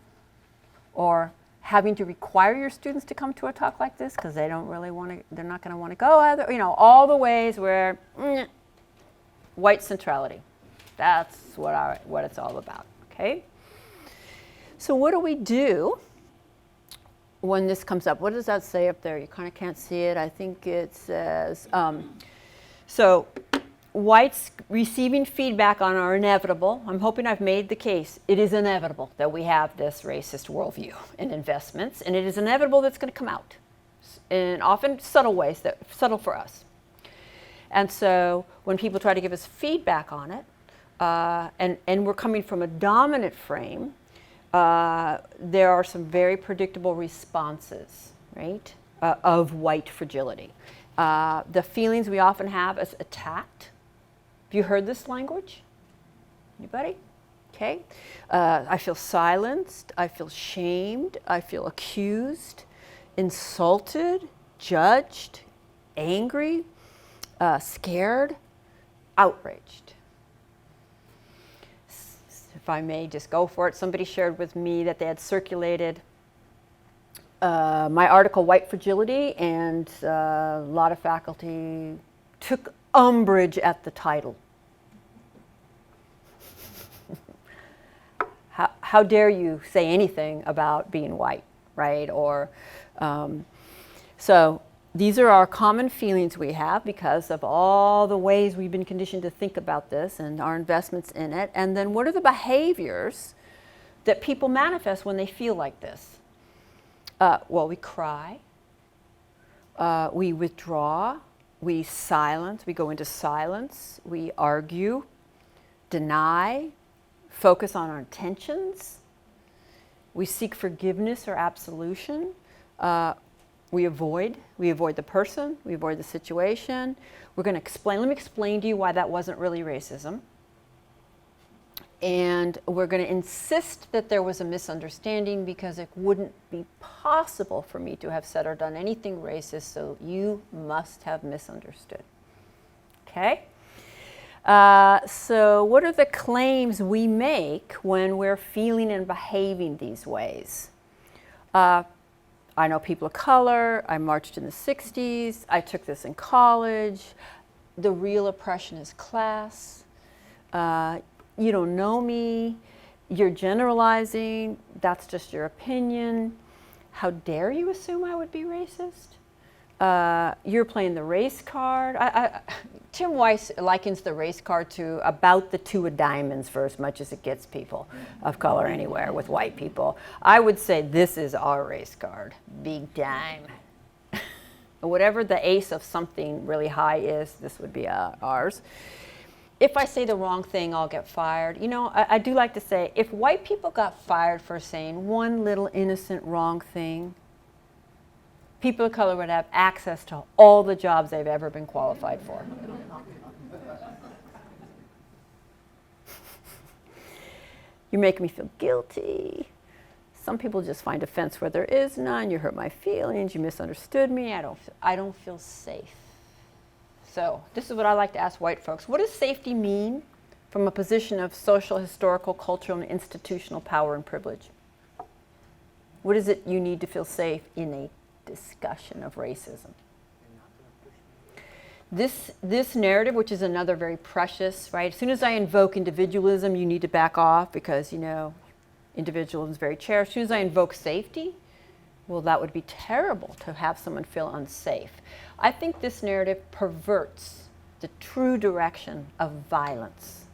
or having to require your students to come to a talk like this because they don't really want to, they're not going to want to go either. You know, all the ways where white centrality. That's what it's all about, okay? So what do we do when this comes up? What does that say up there? You kind of can't see it. I think it says, so whites receiving feedback on are inevitable. I'm hoping I've made the case. It is inevitable that we have this racist worldview and investments, and it is inevitable that's going to come out in often subtle ways, that subtle for us. And so when people try to give us feedback on it, and we're coming from a dominant frame, there are some very predictable responses, right, of white fragility. The feelings we often have as attacked. Have you heard this language? Anybody? Okay. I feel silenced. I feel shamed. I feel accused, insulted, judged, angry, scared, outraged. If I may just go for it, somebody shared with me that they had circulated my article, White Fragility, and a lot of faculty took umbrage at the title. How dare you say anything about being white, right? Or so these are our common feelings we have because of all the ways we've been conditioned to think about this and our investments in it. And then what are the behaviors that people manifest when they feel like this? Well, we cry, we withdraw, we silence, we go into silence, we argue, deny, focus on our intentions. We seek forgiveness or absolution. We avoid the person, we avoid the situation. We're going to explain, let me explain to you why that wasn't really racism. And we're going to insist that there was a misunderstanding because it wouldn't be possible for me to have said or done anything racist, so you must have misunderstood. Okay? So what are the claims we make when we're feeling and behaving these ways? I know people of color, I marched in the 60s, I took this in college, the real oppression is class, you don't know me, you're generalizing, that's just your opinion, how dare you assume I would be racist? You're playing the race card. Tim Weiss likens the race card to about the two of diamonds for as much as it gets people of color anywhere with white people. I would say this is our race card, big dime. Whatever the ace of something really high is, this would be ours. If I say the wrong thing, I'll get fired. You know, I do like to say, if white people got fired for saying one little innocent wrong thing, people of color would have access to all the jobs they've ever been qualified for. You make me feel guilty. Some people just find offense where there is none. You hurt my feelings. You misunderstood me. I don't feel safe. So this is what I like to ask white folks. What does safety mean from a position of social, historical, cultural, and institutional power and privilege? What is it you need to feel safe in a discussion of racism? This narrative, which is another very precious, right? As soon as I invoke individualism, you need to back off because, you know, individualism is very cherished. As soon as I invoke safety, well, that would be terrible to have someone feel unsafe. I think this narrative perverts the true direction of violence.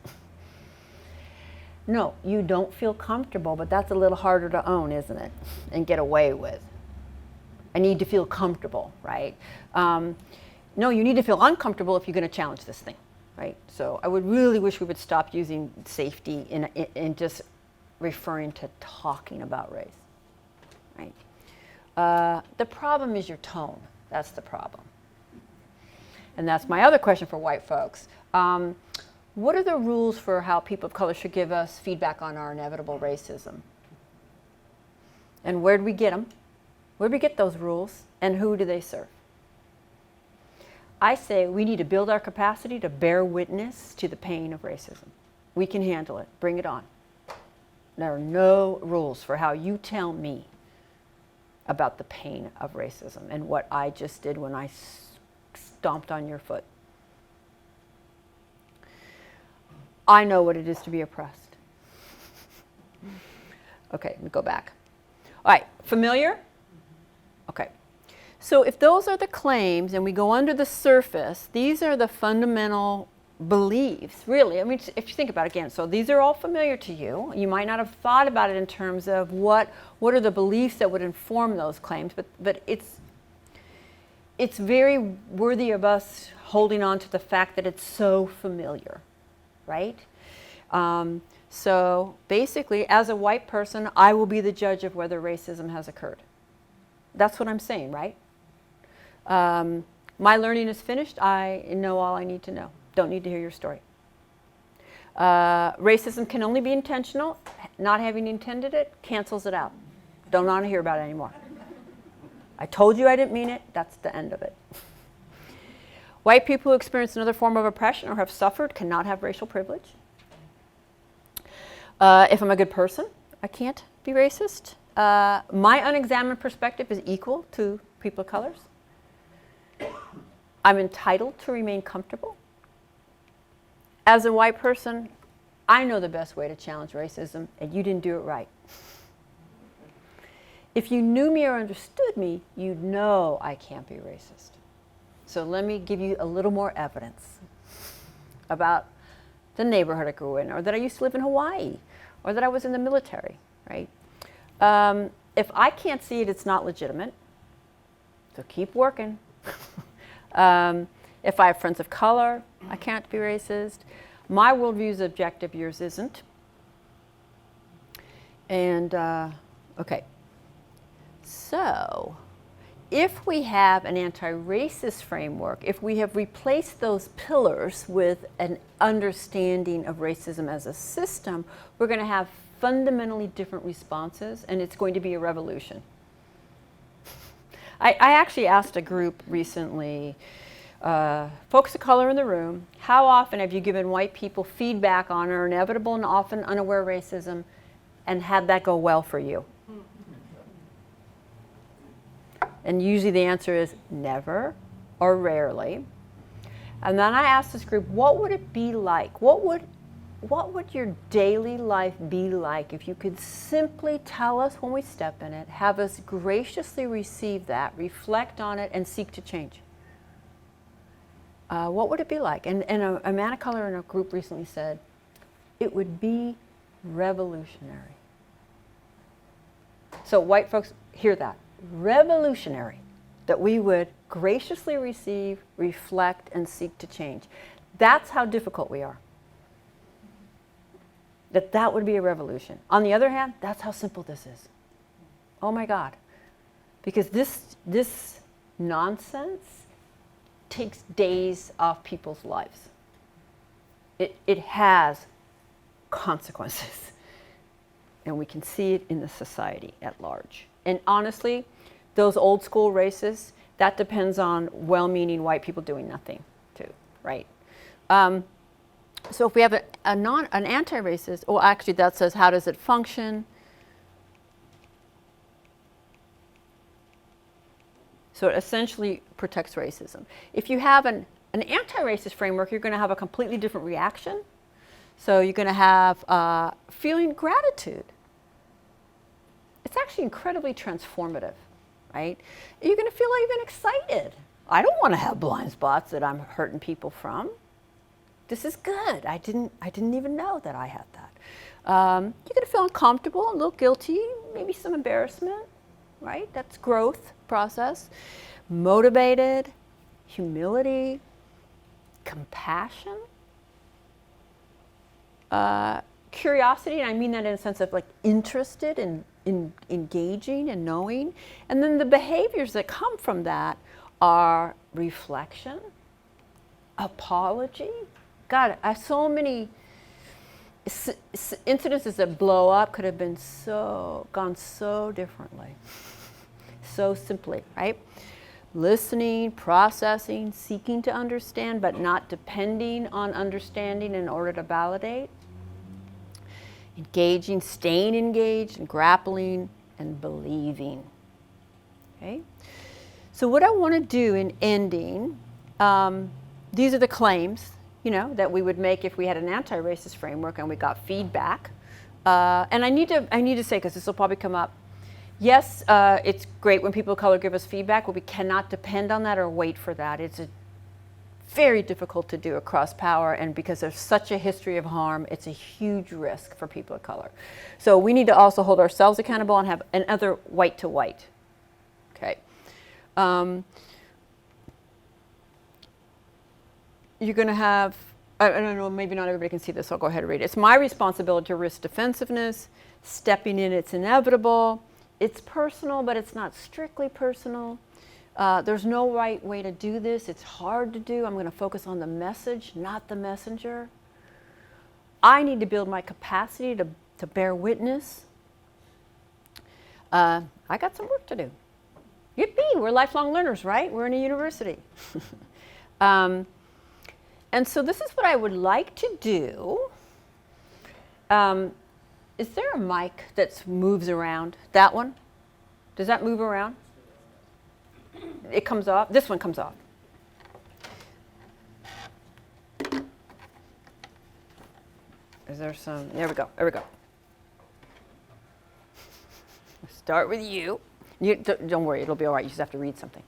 No, you don't feel comfortable, but that's a little harder to own, isn't it? And get away with. I need to feel comfortable, right? No, you need to feel uncomfortable if you're going to challenge this thing, right? So I would really wish we would stop using safety in just referring to talking about race, right? The problem is your tone. That's the problem. And that's my other question for white folks. What are the rules for how people of color should give us feedback on our inevitable racism? And where do we get them? Where do we get those rules? And who do they serve? I say we need to build our capacity to bear witness to the pain of racism. We can handle it. Bring it on. There are no rules for how you tell me about the pain of racism and what I just did when I stomped on your foot. I know what it is to be oppressed. Okay, let me go back. All right, familiar? Okay. So if those are the claims and we go under the surface, these are the fundamental beliefs, really. I mean, if you think about it again, so these are all familiar to you. You might not have thought about it in terms of what are the beliefs that would inform those claims, but it's very worthy of us holding on to the fact that it's so familiar, right? So basically, as a white person, I will be the judge of whether racism has occurred. That's what I'm saying, right? My learning is finished. I know all I need to know. Don't need to hear your story. Racism can only be intentional. Not having intended it cancels it out. Don't want to hear about it anymore. I told you I didn't mean it. That's the end of it. White people who experience another form of oppression or have suffered cannot have racial privilege. If I'm a good person, I can't be racist. My unexamined perspective is equal to people of color's. I'm entitled to remain comfortable. As a white person, I know the best way to challenge racism, and you didn't do it right. If you knew me or understood me, you'd know I can't be racist. So let me give you a little more evidence about the neighborhood I grew in, or that I used to live in Hawaii, or that I was in the military, right? If I can't see it, it's not legitimate. So keep working. If I have friends of color, I can't be racist. My worldview is objective, yours isn't. And, okay. So, if we have an anti-racist framework, if we have replaced those pillars with an understanding of racism as a system, we're going to have fundamentally different responses, and it's going to be a revolution. I actually asked a group recently, folks of color in the room, how often have you given white people feedback on our inevitable and often unaware racism and had that go well for you? And usually the answer is never or rarely. And then I asked this group, what would it be like? What would your daily life be like if you could simply tell us when we step in it, have us graciously receive that, reflect on it, and seek to change? What would it be like? And a man of color in a group recently said, it would be revolutionary. So white folks, hear that. Revolutionary. That we would graciously receive, reflect, and seek to change. That's how difficult we are. That would be a revolution. On the other hand, that's how simple this is. Oh my God. Because this nonsense takes days off people's lives. It has consequences. And we can see it in the society at large. And honestly, those old school racists, that depends on well-meaning white people doing nothing too, right? So if we have an anti-racist, well actually that says how does it function? So it essentially protects racism. If you have an anti-racist framework, you're going to have a completely different reaction. So you're going to have feeling gratitude. It's actually incredibly transformative, right? You're going to feel even excited. I don't want to have blind spots that I'm hurting people from. This is good. I didn't even know that I had that. You're going to feel uncomfortable, a little guilty, maybe some embarrassment, right? That's growth process. Motivated, humility, compassion, curiosity, and I mean that in a sense of like interested in engaging and knowing. And then the behaviors that come from that are reflection, apology. God, I have so many incidences that blow up could have been gone so differently, so simply, right? Listening, processing, seeking to understand, but not depending on understanding in order to validate. Engaging, staying engaged, and grappling, and believing. Okay? So what I want to do in ending, these are the claims, that we would make if we had an anti-racist framework and we got feedback. And I need to say, because this will probably come up, yes, it's great when people of color give us feedback, but we cannot depend on that or wait for that. It's very difficult to do across power, and because there's such a history of harm, it's a huge risk for people of color. So we need to also hold ourselves accountable and have another white to white. Okay. You're going to have, I don't know, maybe not everybody can see this, so I'll go ahead and read it. It's my responsibility to risk defensiveness. Stepping in, it's inevitable. It's personal, but it's not strictly personal. There's no right way to do this. It's hard to do. I'm going to focus on the message, not the messenger. I need to build my capacity to bear witness. I got some work to do. Yippee, we're lifelong learners, right? We're in a university. And so this is what I would like to do. Is there a mic that moves around? That one? Does that move around? It comes off. This one comes off. Is there some? There we go. There we go. Start with you. Don't worry, it'll be all right. You just have to read something.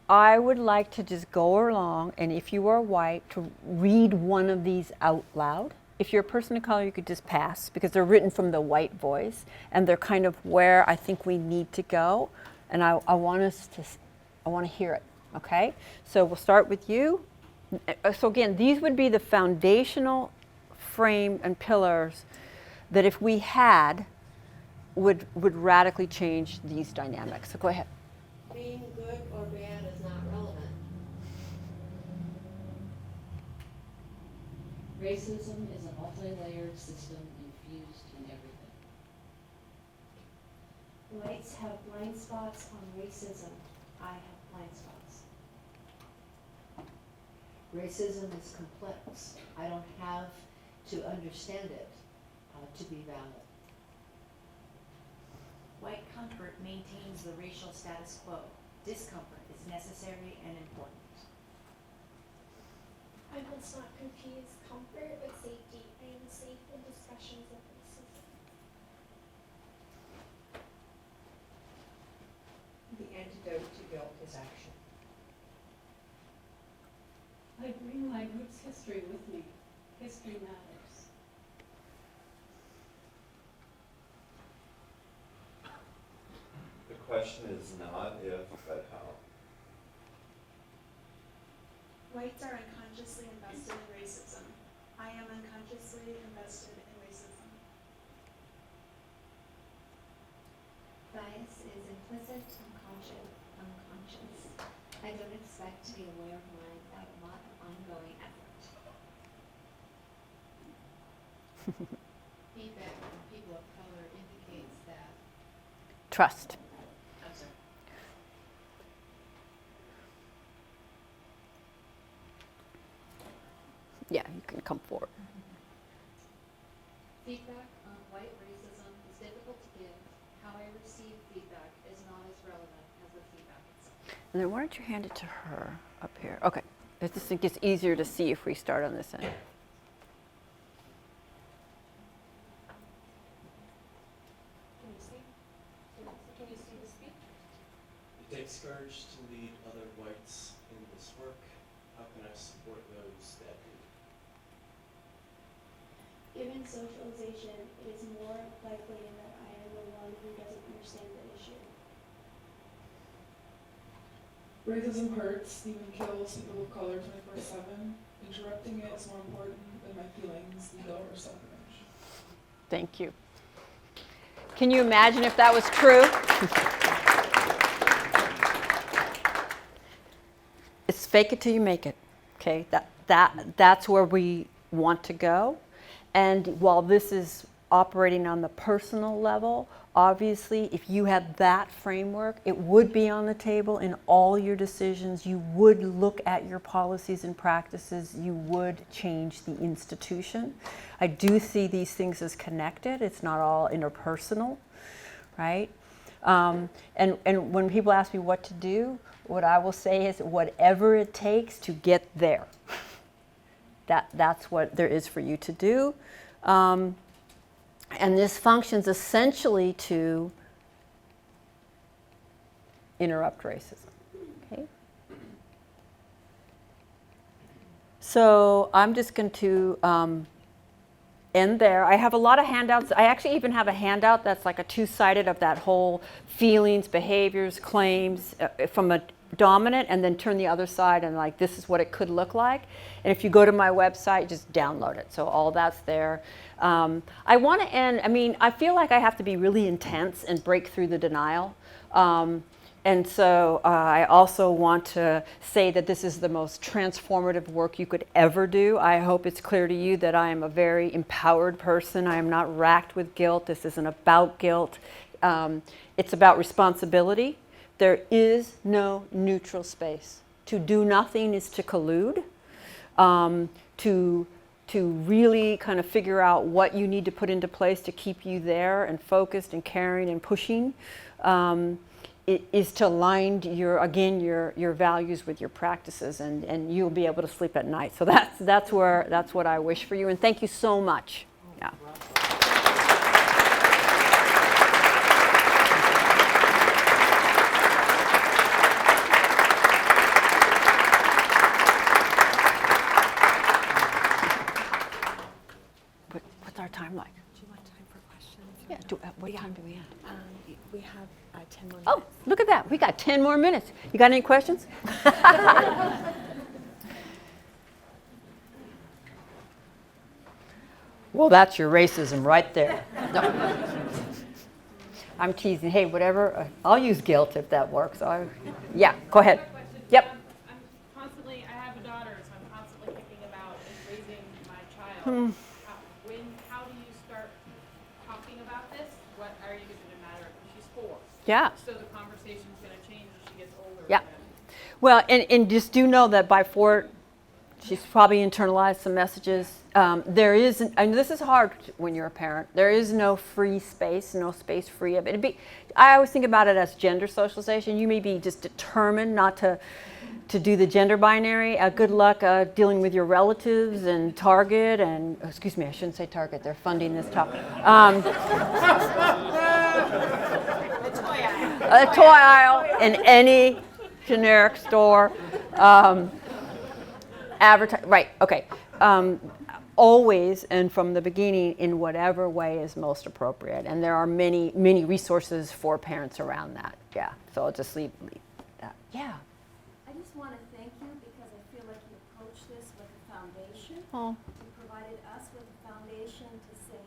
I would like to just go along, and if you are white, to read one of these out loud. If you're a person of color, you could just pass, because they're written from the white voice, and they're kind of where I think we need to go, and I want to hear it, okay? So we'll start with you. So again, these would be the foundational frame and pillars that if we had, would radically change these dynamics. So go ahead. Being good or bad is not relevant. Racism is a multi-layered system infused in everything. Whites have blind spots on racism. I have blind spots. Racism is complex. I don't have to understand it to be valid. White comfort maintains the racial status quo. Discomfort is necessary and important. I must not confuse comfort with safety. I am safe in discussions of racism. The antidote to guilt is action. I bring my group's history with me. History matters. The question is not if, but how. Whites are unconsciously invested in racism. I am unconsciously invested in racism. Bias is implicit, unconscious. I don't expect to be aware of mine without a lot of ongoing effort. Feedback from people of color indicates that. Trust. I'm sorry. Yeah, you can come forward. Feedback on white racism is difficult to give. How I receive feedback is not as relevant as the feedback itself. And then why don't you hand it to her up here? Okay. This gets easier to see if we start on this end. Can you see? Can you see the speech? You take courage to lead other whites in this work. How can I support those that do? Given socialization, it is more likely that I am the one who doesn't understand the issue. Racism hurts, even kills people of color 24/7. Interrupting it is more important than my feelings, ego, or self-image. Thank you. Can you imagine if that was true? It's fake it till you make it. Okay, that's where we want to go. And while this is operating on the personal level, obviously, if you had that framework, it would be on the table in all your decisions. You would look at your policies and practices. You would change the institution. I do see these things as connected. It's not all interpersonal, right? And when people ask me what to do, what I will say is whatever it takes to get there. That's what there is for you to do. And this functions essentially to interrupt racism. Okay? So I'm just going to end there. I have a lot of handouts. I actually even have a handout that's like a two-sided of that whole feelings, behaviors, claims from a dominant, and then turn the other side and like this is what it could look like. And if you go to my website, just download it. So all that's there. I want to end, I feel like I have to be really intense and break through the denial. And so I also want to say that this is the most transformative work you could ever do. I hope it's clear to you that I am a very empowered person. I am not racked with guilt. This isn't about guilt. It's about responsibility. There is no neutral space. To do nothing is to collude. To really kind of figure out what you need to put into place to keep you there and focused and caring and pushing. It is to align your values with your practices, and you'll be able to sleep at night. So that's what I wish for you, and thank you so much. Yeah. What's our time like? Do you want time for questions? Yeah. What time do we have? We have 10 more minutes. Oh, look at that. We got 10 more minutes. You got any questions? Well, that's your racism right there. No. I'm teasing. Hey, whatever. I'll use guilt if that works. Yeah, go ahead. Yep. I'm constantly, I have a daughter, so I'm constantly thinking about raising my child. How do you start talking about this? What are you going to do matter when she's 4? Yeah. So the conversation's going to change as she gets older. Yeah. Well, and just do know that by 4, she's probably internalized some messages. There is, and this is hard when you're a parent, there is no free space, no space free of it. I always think about it as gender socialization. You may be just determined not to do the gender binary. Good luck dealing with your relatives and Target and, excuse me, I shouldn't say Target, they're funding this talk. A toy aisle in any generic store. Right, okay. Always and from the beginning in whatever way is most appropriate. And there are many, many resources for parents around that. Yeah, so I'll just leave that. Yeah. I just want to thank you because I feel like you approached this with a foundation. Oh. You provided us with a foundation to say,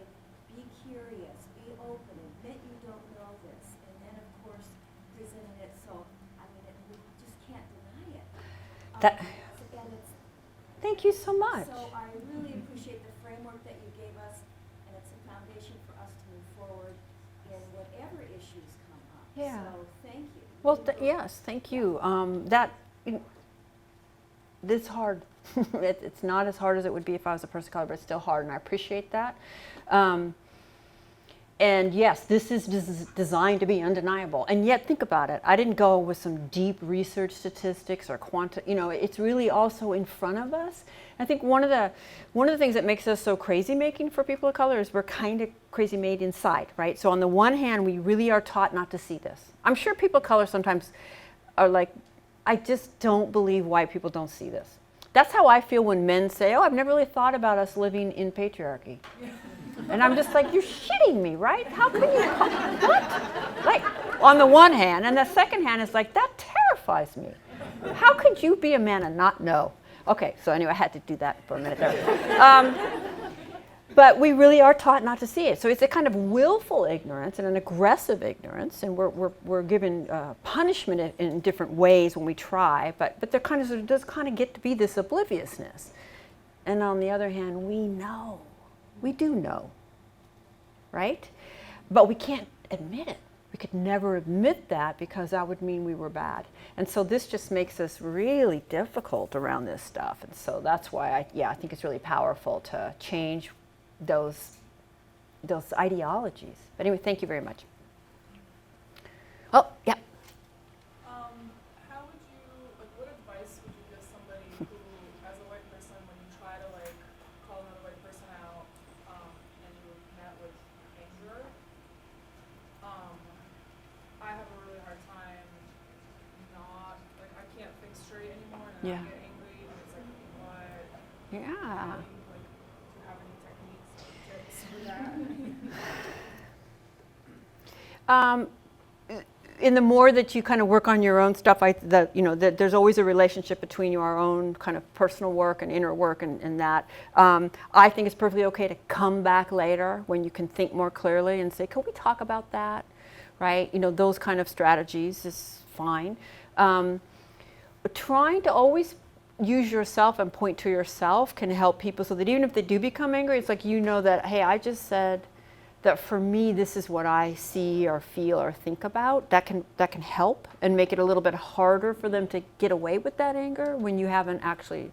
be curious, be open, admit you don't know this, and then of course presenting it. So, I mean, we just can't deny it. Thank you so much. So I really appreciate the framework that you gave us, and it's a foundation for us to move forward in whatever issues come up. Yeah. So thank you. Well, yes, thank you. This is hard. It's not as hard as it would be if I was a person of color, but it's still hard, and I appreciate that. And yes, this is designed to be undeniable. And yet, think about it. I didn't go with some deep research statistics or it's really also in front of us. I think one of the things that makes us so crazy making for people of color is we're kind of crazy made inside, right? So on the one hand, we really are taught not to see this. I'm sure people of color sometimes are like, I just don't believe white people don't see this. That's how I feel when men say, oh, I've never really thought about us living in patriarchy. And I'm just like, you're shitting me, right? How can you, what? Like, on the one hand, and the second hand is like, that terrifies me. How could you be a man and not know? Okay, so anyway, I had to do that for a minute there. But we really are taught not to see it. So it's a kind of willful ignorance and an aggressive ignorance, and we're given punishment in different ways when we try, but there does kind of get to be this obliviousness. And on the other hand, we know. We do know, right? But we can't admit it. We could never admit that because that would mean we were bad. And so this just makes us really difficult around this stuff. And so that's why I think it's really powerful to change those ideologies. But anyway, thank you very much. Oh, yeah. How would you, what advice would you give somebody who, as a white person, when you try to call another white person out, and you're met with anger? I have a really hard time I can't think straight anymore, and I get angry, and it's like, what? Yeah. In the more that you kind of work on your own stuff, there's always a relationship between your own kind of personal work and inner work and that. I think it's perfectly okay to come back later when you can think more clearly and say, can we talk about that? Right? Those kind of strategies is fine. Trying to always use yourself and point to yourself can help people so that even if they do become angry, it's like that, hey, I just said that for me, this is what I see or feel or think about. That can help and make it a little bit harder for them to get away with that anger when you haven't actually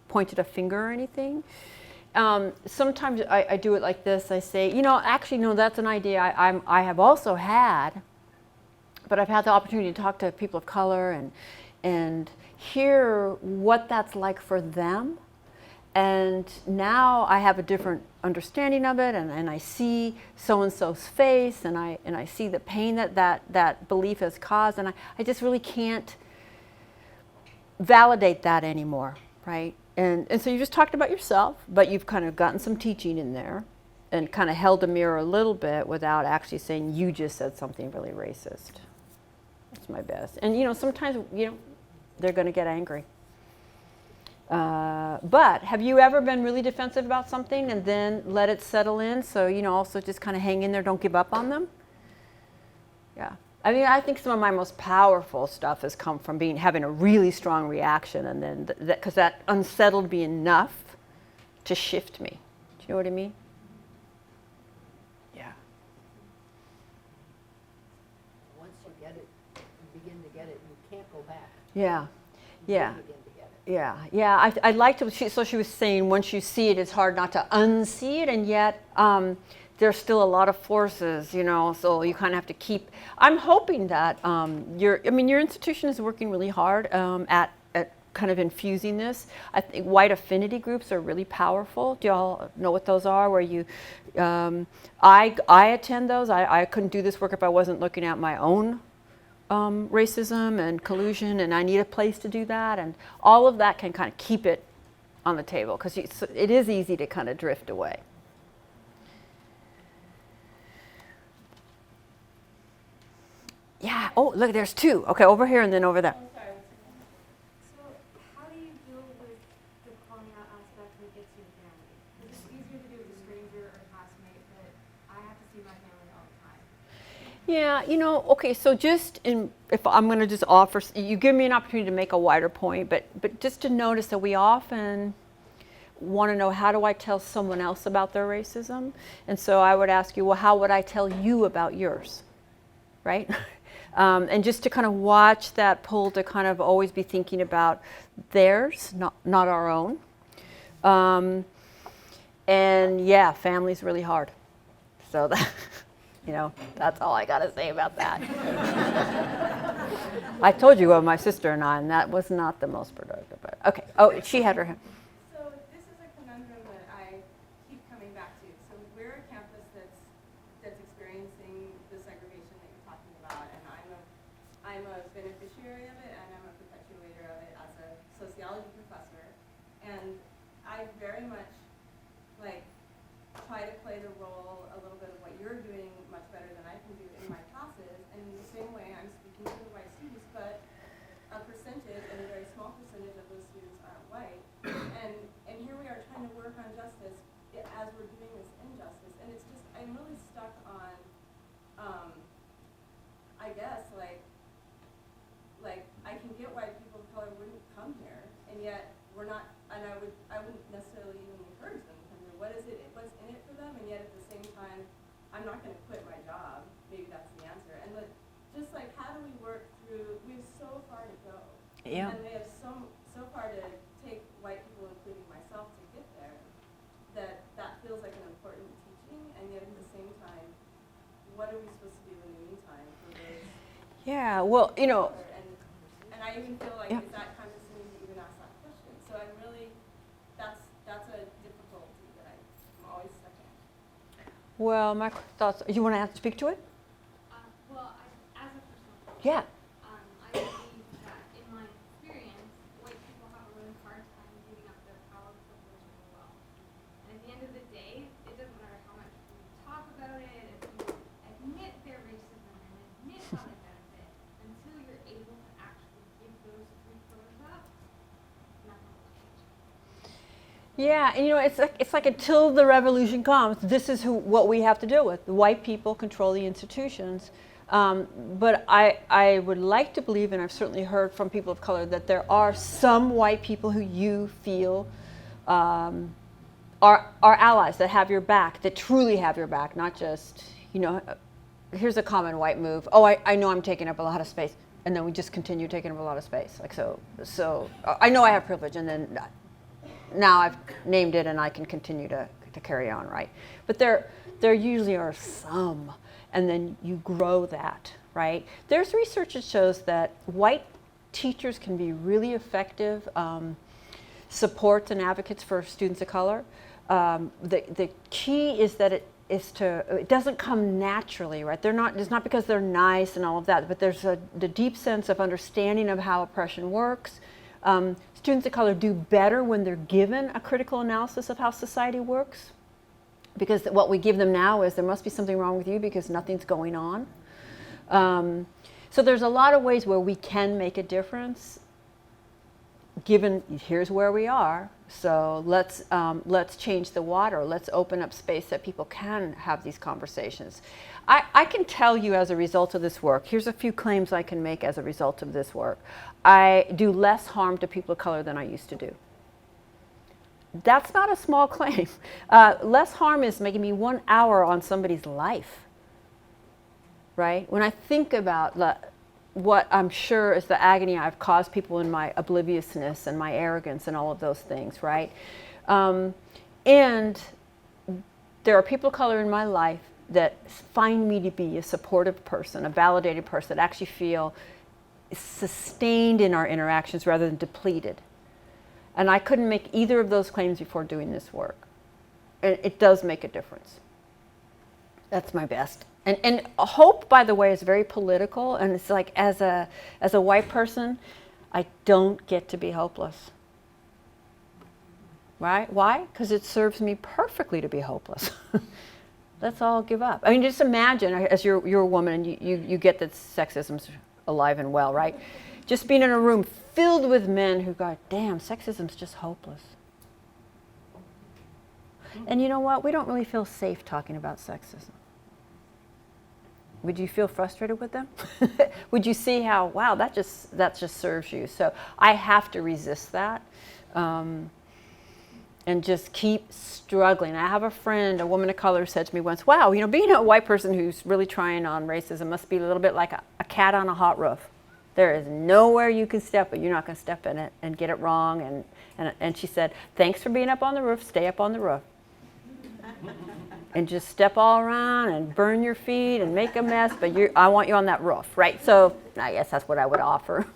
pointed a finger or anything. Sometimes I do it like this. I say, actually, no, that's an idea I have also had, but I've had the opportunity to talk to people of color and hear what that's like for them. And now I have a different understanding of it, and I see so-and-so's face, and I see the pain that belief has caused, and I just really can't validate that anymore, right? And so you just talked about yourself, but you've kind of gotten some teaching in there and kind of held a mirror a little bit without actually saying you just said something really racist. That's my best. And sometimes they're going to get angry. But have you ever been really defensive about something and then let it settle in? So, also just kind of hang in there, don't give up on them? Yeah. I mean, I think some of my most powerful stuff has come from having a really strong reaction, and then because that unsettled me enough to shift me. Do you know what I mean? Yeah. Once you get it, you begin to get it, you can't go back. Yeah. Yeah. You begin to get it. Yeah. I'd like to. So she was saying, once you see it, it's hard not to unsee it, and yet there's still a lot of forces, so you kind of have to keep. I'm hoping that your institution is working really hard at kind of infusing this. I think white affinity groups are really powerful. Do y'all know what those are? Where you, I attend those. I couldn't do this work if I wasn't looking at my own racism and collusion, and I need a place to do that, and all of that can kind of keep it on the table, because it is easy to kind of drift away. Yeah. Oh, look, there's two. Okay, over here and then over there. So, how do you deal with the calling out aspect when it gets to your family? Because it's easier to do with a stranger or a classmate, but I have to see my family all the time. Yeah, okay, so if I'm going to just offer, you give me an opportunity to make a wider point, but just to notice that we often want to know, how do I tell someone else about their racism? And so I would ask you, well, how would I tell you about yours? Right? And just to kind of watch that pull to kind of always be thinking about theirs, not our own. And yeah, family's really hard. So that, that's all I got to say about that. I told you about my sister and I, and that was not the most productive. But okay. Oh, she had her hand. So this is a conundrum that I keep coming back to. So we're a campus that's experiencing the segregation that you're talking about, and I'm a beneficiary of it, and I'm a perpetuator of it as a sociology professor. And I very much try to play the role a little bit of what you're doing much better than I can do in my classes. And in the same way, I'm speaking to the white students, but a percentage, and a very small percentage of those students aren't white. And here we are trying to work on justice as we're doing this injustice. And it's just, I'm really stuck on, I guess, I can get why people of color wouldn't come here, and yet we're not, and I wouldn't necessarily even encourage them to come here. What's in it for them? And yet at the same time, I'm not going to quit my job. Maybe that's the answer. And just how do we work through, we have so far to go. Yeah. And we have so far to take white people, including myself, to get there, that feels like an important teaching, and yet at the same time, what are we supposed to do in the meantime for those? Yeah, well, And I even feel like, is that condescending to even ask that question? So I'm really, that's a difficulty that I'm always stuck in. Well, my thoughts, you want to speak to it? Well, as a personal Yeah. I believe that in my experience, white people have a really hard time giving up their power, privilege, and wealth. And at the end of the day, it doesn't matter how much we talk about it, if you admit their racism and admit how they benefit, until you're able to actually give those three pillars up, nothing will change. Yeah, and it's like until the revolution comes, this is what we have to deal with. The white people control the institutions. But I would like to believe, and I've certainly heard from people of color, that there are some white people who you feel are allies, that have your back, that truly have your back, not just, here's a common white move. Oh, I know I'm taking up a lot of space. And then we just continue taking up a lot of space. So I know I have privilege, and then now I've named it and I can continue to carry on, right? But there usually are some, and then you grow that, right? There's research that shows that white teachers can be really effective supports and advocates for students of color. The key is that it doesn't come naturally, right? It's not because they're nice and all of that, but there's the deep sense of understanding of how oppression works. Students of color do better when they're given a critical analysis of how society works, because what we give them now is there must be something wrong with you because nothing's going on. So there's a lot of ways where we can make a difference. given here's where we are, so let's change the water. Let's open up space that people can have these conversations. I can tell you as a result of this work, here's a few claims I can make as a result of this work. I do less harm to people of color than I used to do. That's not a small claim. Less harm is making me 1 hour on somebody's life, right? When I think about what I'm sure is the agony I've caused people in my obliviousness and my arrogance and all of those things, right? And there are people of color in my life that find me to be a supportive person, a validated person, that actually feel sustained in our interactions rather than depleted. And I couldn't make either of those claims before doing this work. And it does make a difference. That's my best. And hope, by the way, is very political. And it's like, as a white person, I don't get to be hopeless. Right? Why? Because it serves me perfectly to be hopeless. Let's all give up. I mean, just imagine, as you're a woman and you get that sexism's alive and well, right? Just being in a room filled with men who go, damn, sexism's just hopeless. And you know what? We don't really feel safe talking about sexism. Would you feel frustrated with them? Would you see how, wow, that just serves you? So I have to resist that. And just keep struggling. I have a friend, a woman of color, said to me once, wow, you know, being a white person who's really trying on racism must be a little bit like a cat on a hot roof. There is nowhere you can step, but you're not going to step in it and get it wrong. And she said, thanks for being up on the roof, stay up on the roof. And just step all around and burn your feet and make a mess, but I want you on that roof, right? So I guess that's what I would offer.